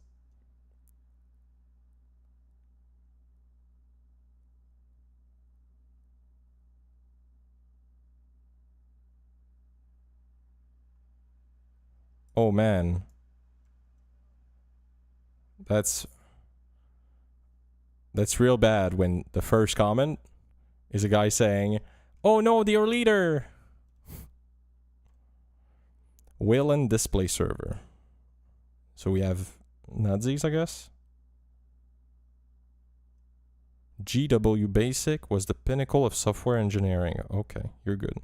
Oh man. That's real bad when the first comment is a guy saying, "Oh no, your leader." Wayland display server. So we have Nazis, I guess. GW Basic was the pinnacle of software engineering. Okay, you're good.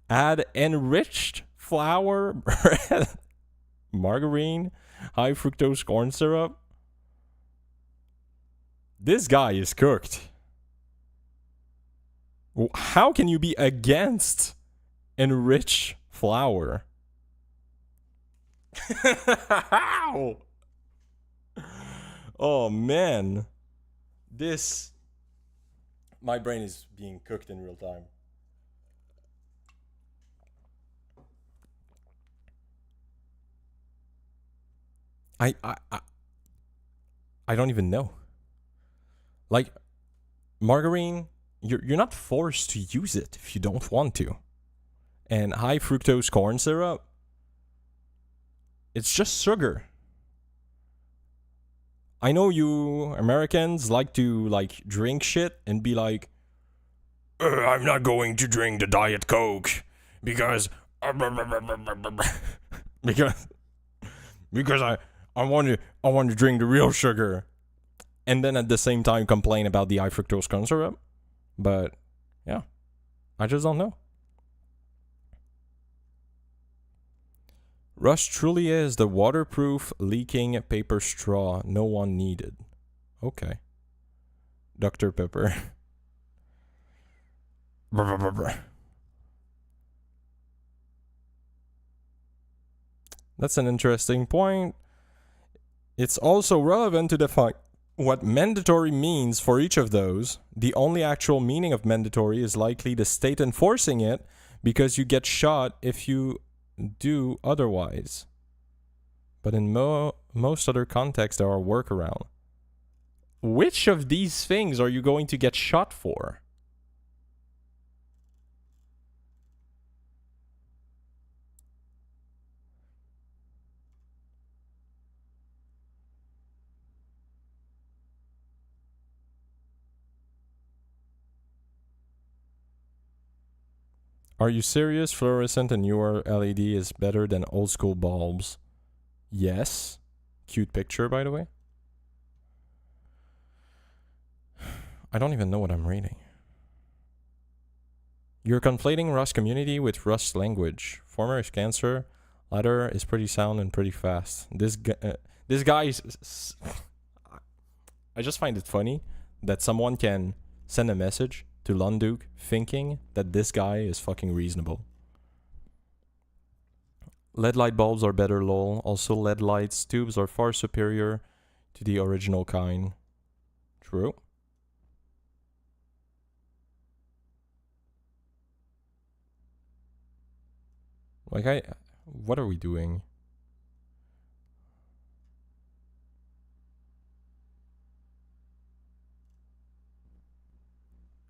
Add enriched flour, bread, margarine, high fructose corn syrup. This guy is cooked. How can you be against enriched flour? How? Oh man. My brain is being cooked in real time. I don't even know. Like, margarine, you're not forced to use it if you don't want to. And high fructose corn syrup, it's just sugar. I know you Americans like to like drink shit and be like, I'm not going to drink the Diet Coke because because I want to drink the real sugar, and then at the same time complain about the high fructose corn syrup. But yeah, I just don't know. Rush truly is the waterproof leaking paper straw no one needed. Okay. Dr. Pepper. That's an interesting point. It's also relevant to define what mandatory means for each of those. The only actual meaning of mandatory is likely the state enforcing it, because you get shot if you do otherwise. But in most other contexts, there are workarounds. Which of these things are you going to get shot for? Are you serious? Fluorescent and newer LED is better than old school bulbs. Yes. Cute picture, by the way. I don't even know what I'm reading. You're conflating Rust community with Rust language. Former is cancer. Latter is pretty sound and pretty fast. This guy is... I just find it funny that someone can send a message to Lunduke thinking that this guy is fucking reasonable. LED light bulbs are better, lol. Also, LED lights tubes are far superior to the original kind. True. Like, what are we doing?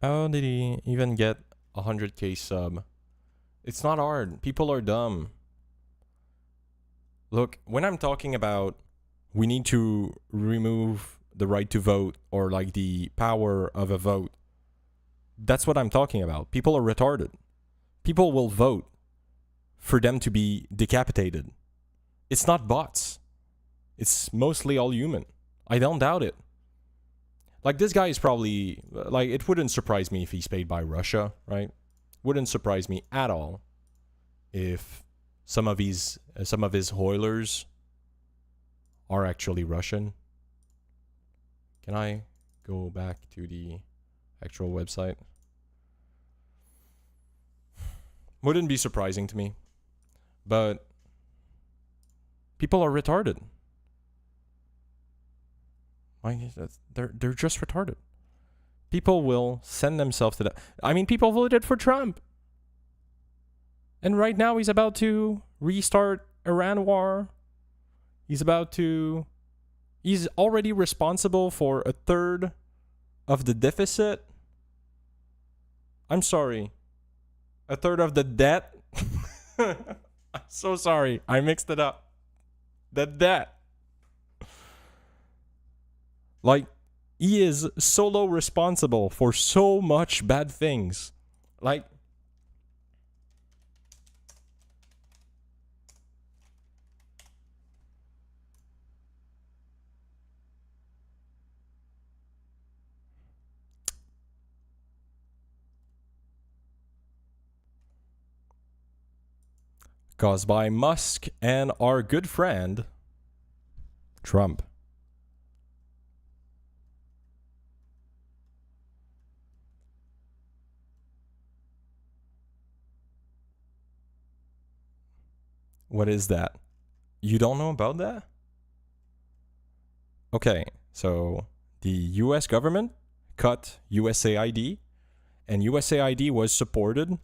How did he even get 100k sub? It's not hard. People are dumb. Look, when I'm talking about we need to remove the right to vote or like the power of a vote, that's what I'm talking about. People are retarded. People will vote for them to be decapitated. It's not bots. It's mostly all human. I don't doubt it. Like, this guy is probably, like, it wouldn't surprise me if he's paid by Russia, right? Wouldn't surprise me at all if some of his Hoilers are actually Russian. Can I go back to the actual website? Wouldn't be surprising to me. But people are retarded. They're just retarded. People will send themselves to that. I mean, people voted for Trump. And right now he's about to restart Iran war. He's already responsible for a third of the deficit. I'm sorry. A third of the debt. I'm so sorry. I mixed it up. The debt. Like, he is solo responsible for so much bad things. Like, caused by Musk and our good friend, Trump. What is that? You don't know about that? Okay, so the US government cut USAID, and USAID was supporting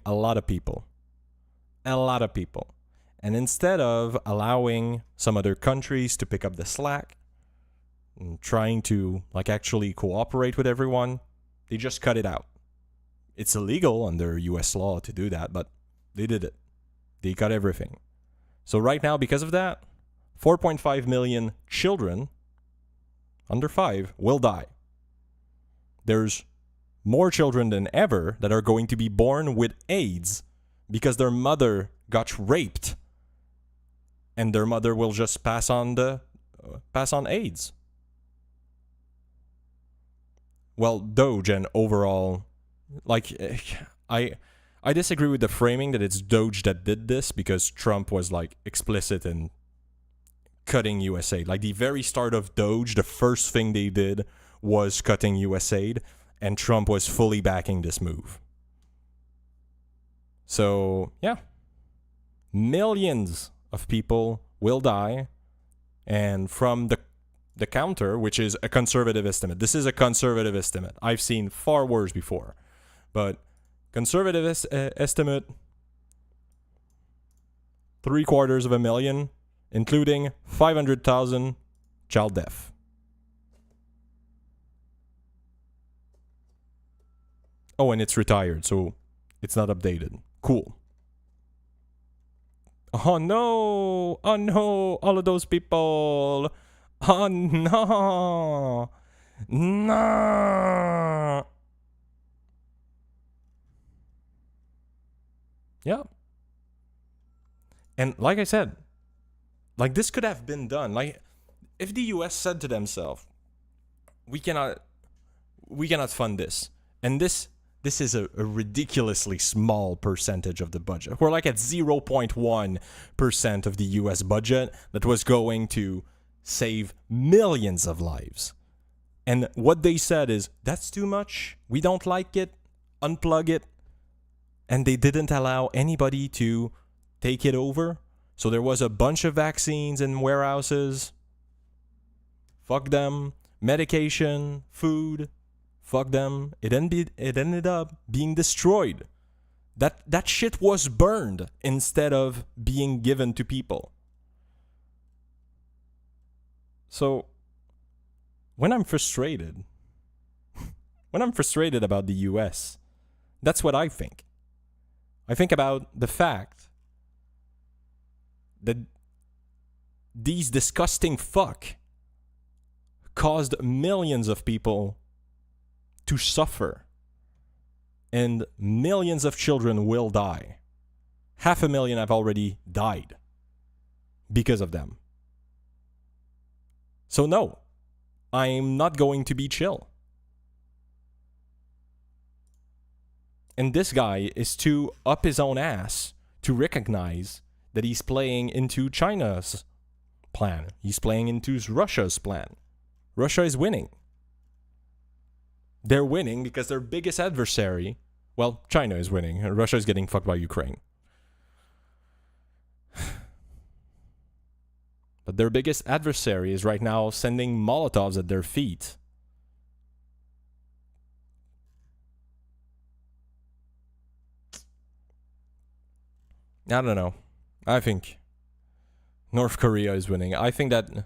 a lot of people. A lot of people. And instead of allowing some other countries to pick up the slack and trying to like actually cooperate with everyone, they just cut it out. It's illegal under US law to do that, but they did it. They cut everything. So right now, because of that, 4.5 million children under 5 will die. There's more children than ever that are going to be born with AIDS because their mother got raped, and their mother will just pass on AIDS. Well, Doge and overall, like, I disagree with the framing that it's Doge that did this, because Trump was like explicit in cutting US aid. Like the very start of Doge, the first thing they did was cutting US aid, and Trump was fully backing this move. So, yeah. Millions of people will die, and from the counter, which is a conservative estimate. This is a conservative estimate. I've seen far worse before. But conservative estimate, 750,000, including 500,000 child death. Oh, and it's retired, so it's not updated. Cool. Oh no! Oh no! All of those people! Oh no! No! Yeah. And like I said, like this could have been done. Like if the US said to themselves, we cannot fund this. And this is a ridiculously small percentage of the budget. We're like at 0.1% of the US budget that was going to save millions of lives. And what they said is, that's too much. We don't like it. Unplug it. And they didn't allow anybody to take it over. So there was a bunch of vaccines in warehouses. Fuck them. Medication, food. Fuck them. It ended up being destroyed. That shit was burned instead of being given to people. So, when I'm frustrated about the US, that's what I think. I think about the fact that these disgusting fuck caused millions of people to suffer, and millions of children will die. 500,000 have already died because of them. So no, I'm not going to be chill. And this guy is too up his own ass to recognize that he's playing into China's plan. He's playing into Russia's plan. Russia is winning. They're winning because their biggest adversary, well, China is winning. Russia is getting fucked by Ukraine. But their biggest adversary is right now sending Molotovs at their feet. I don't know. I think North Korea is winning. I think that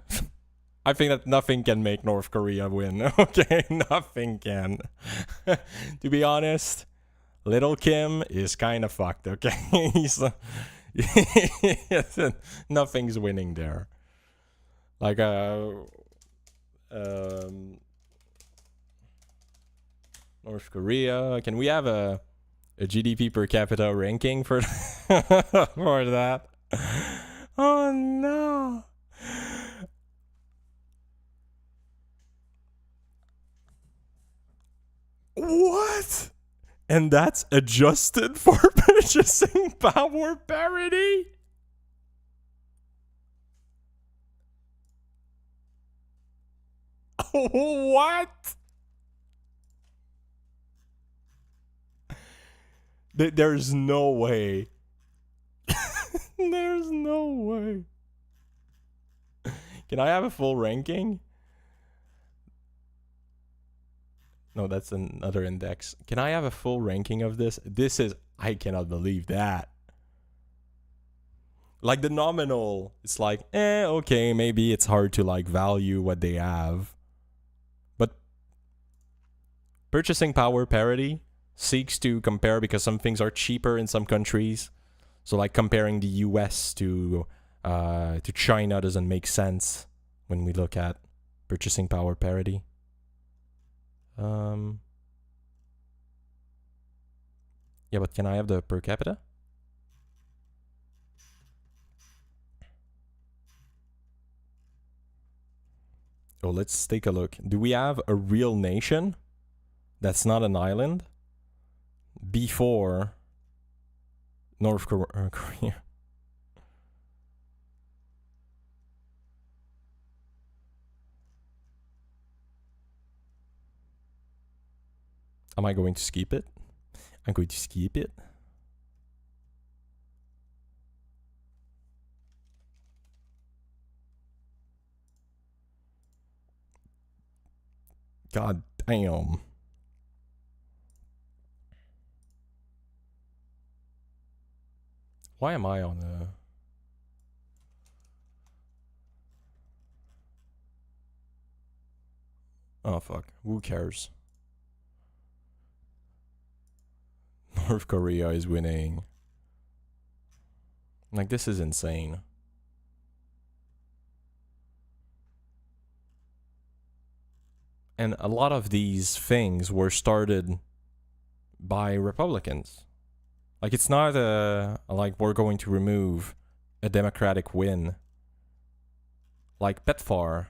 nothing can make North Korea win. Okay, nothing can. To be honest, Little Kim is kind of fucked. Okay, nothing's winning there. Like North Korea. Can we have a GDP per capita ranking for for that? Oh no. What? And that's adjusted for purchasing power parity? What? There's no way. There's no way. Can I have a full ranking? No, that's another index. Can I have a full ranking of this? This is... I cannot believe that. Like the nominal, it's like, okay, maybe it's hard to like value what they have. But purchasing power parity seeks to compare because some things are cheaper in some countries. So like comparing the US to to China doesn't make sense when we look at purchasing power parity. Yeah, but can I have the per capita? Oh, let's take a look. Do we have a real nation that's not an island before North Korea? Am I going to skip it? I'm going to skip it. God damn. Why am I on the... Oh fuck, who cares? North Korea is winning. Like, this is insane. And a lot of these things were started by Republicans. Like, it's not like we're going to remove a Democratic win. Like PEPFAR.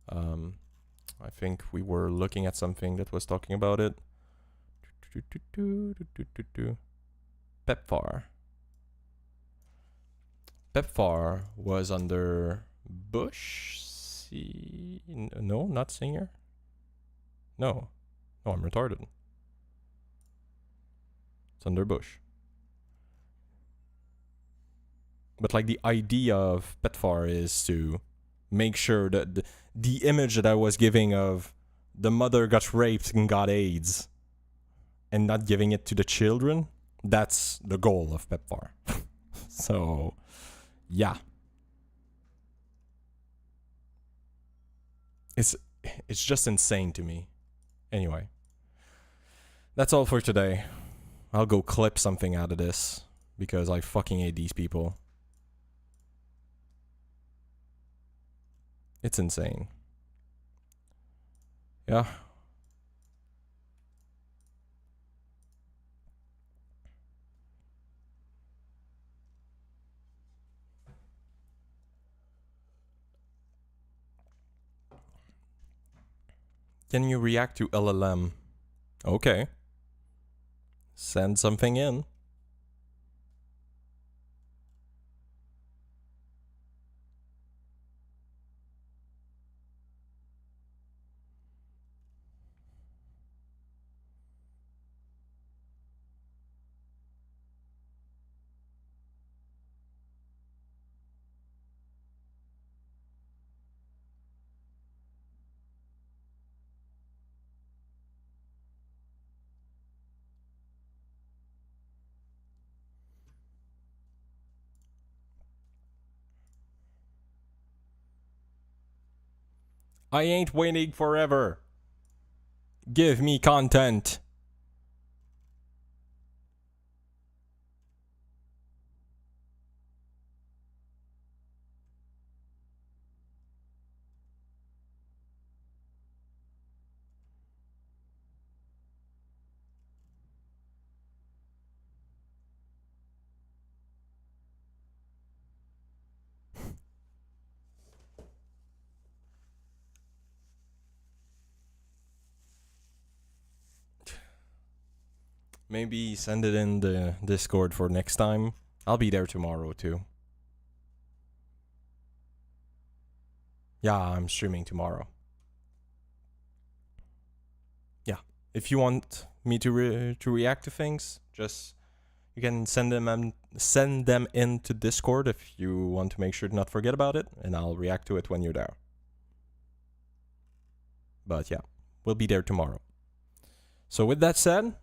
I think we were looking at something that was talking about it. PEPFAR. PEPFAR was under Bush. No, not Singer. No, I'm retarded. It's under Bush. But like, the idea of PEPFAR is to make sure that the image that I was giving of the mother got raped and got AIDS and not giving it to the children, that's the goal of PEPFAR. So, yeah. It's just insane to me. Anyway. That's all for today. I'll go clip something out of this because I fucking hate these people. It's insane. Yeah. Can you react to LLM? Okay. Send something in. I ain't waiting forever. Give me content. Maybe send it in the Discord for next time. I'll be there tomorrow too. Yeah, I'm streaming tomorrow. Yeah, if you want me to react to things, just you can send them into Discord if you want to make sure to not forget about it, and I'll react to it when you're there. But yeah, we'll be there tomorrow. So with that said,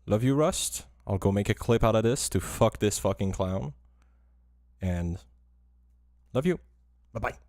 love you, Rust. I'll go make a clip out of this to fuck this fucking clown. And love you. Bye-bye.